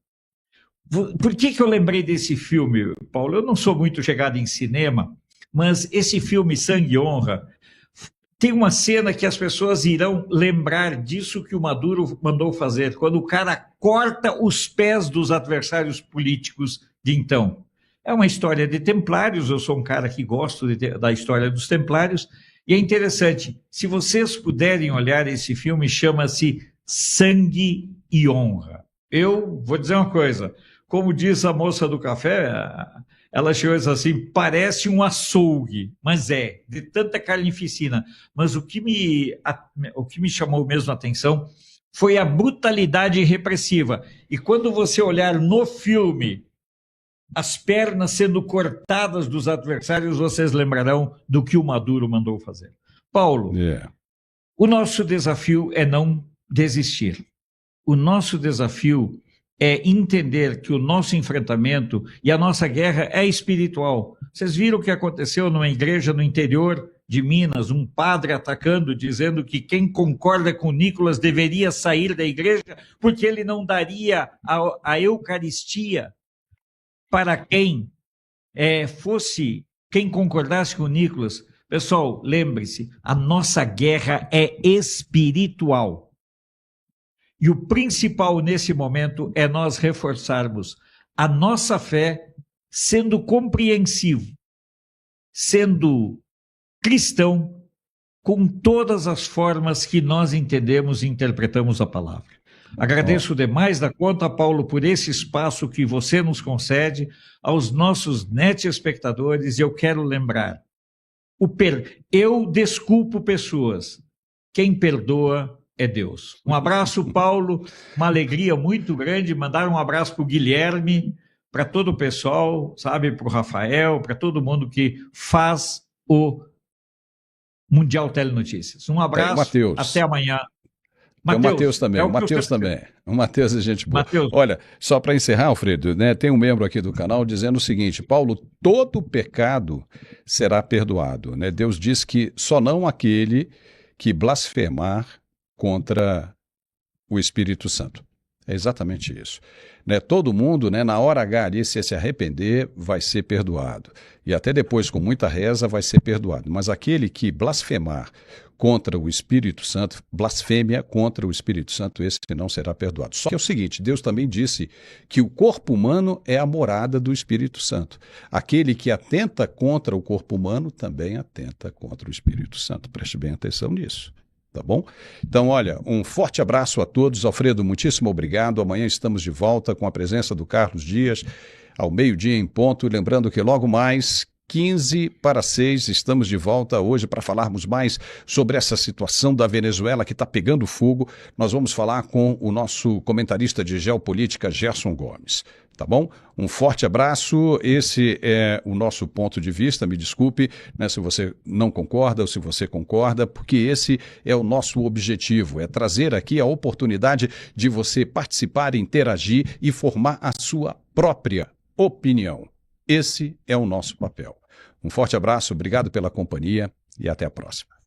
B: Por que eu lembrei desse filme, Paulo? Eu não sou muito chegado em cinema, mas esse filme Sangue e Honra tem uma cena que as pessoas irão lembrar disso que o Maduro mandou fazer, quando o cara corta os pés dos adversários políticos de então. É uma história de templários, eu sou um cara que gosto da história dos templários, e é interessante, se vocês puderem olhar esse filme, chama-se Sangue e Honra. Eu vou dizer uma coisa, como diz a moça do café, ela chegou e disse assim, parece um açougue, mas é, de tanta carnificina. Mas o que me chamou mesmo a atenção foi a brutalidade repressiva. E quando você olhar no filme as pernas sendo cortadas dos adversários, vocês lembrarão do que o Maduro mandou fazer. Paulo, o nosso desafio é não desistir. O nosso desafio é entender que o nosso enfrentamento e a nossa guerra é espiritual. Vocês viram o que aconteceu numa igreja no interior de Minas, um padre atacando, dizendo que quem concorda com Nicolas deveria sair da igreja porque ele não daria a Eucaristia para quem quem concordasse com Nicolas. Pessoal, lembre-se, a nossa guerra é espiritual. E o principal nesse momento é nós reforçarmos a nossa fé sendo compreensivo, sendo cristão, com todas as formas que nós entendemos e interpretamos a palavra. Agradeço demais da conta, Paulo, por esse espaço que você nos concede, aos nossos net-espectadores, e eu quero lembrar, eu desculpo pessoas, quem perdoa é Deus. Um abraço, Paulo, uma alegria muito grande, mandar um abraço para o Guilherme, para todo o pessoal, sabe, para o Rafael, para todo mundo que faz o Mundial Telenotícias. Um abraço, até amanhã.
A: O Matheus também, o Matheus também. O Matheus é gente boa.
B: Mateus.
A: Olha, só para encerrar, Alfredo, né, tem um membro aqui do canal dizendo o seguinte, Paulo, todo pecado será perdoado, né? Deus diz que só não aquele que blasfemar contra o Espírito Santo. É exatamente isso. Né? Todo mundo, né, na hora H ali, se arrepender, vai ser perdoado. E até depois, com muita reza, vai ser perdoado. Mas aquele que blasfemar contra o Espírito Santo, blasfêmia contra o Espírito Santo, esse não será perdoado. Só que é o seguinte, Deus também disse que o corpo humano é a morada do Espírito Santo. Aquele que atenta contra o corpo humano também atenta contra o Espírito Santo. Preste bem atenção nisso. Tá bom? Então, olha, um forte abraço a todos. Alfredo, muitíssimo obrigado. Amanhã estamos de volta com a presença do Carlos Dias, ao meio-dia em ponto. Lembrando que logo mais, 5:45, estamos de volta hoje para falarmos mais sobre essa situação da Venezuela que está pegando fogo. Nós vamos falar com o nosso comentarista de geopolítica, Gerson Gomes. Tá bom? Um forte abraço. Esse é o nosso ponto de vista. Me desculpe, né, se você não concorda ou se você concorda, porque esse é o nosso objetivo, é trazer aqui a oportunidade de você participar, interagir e formar a sua própria opinião. Esse é o nosso papel. Um forte abraço, obrigado pela companhia e até a próxima.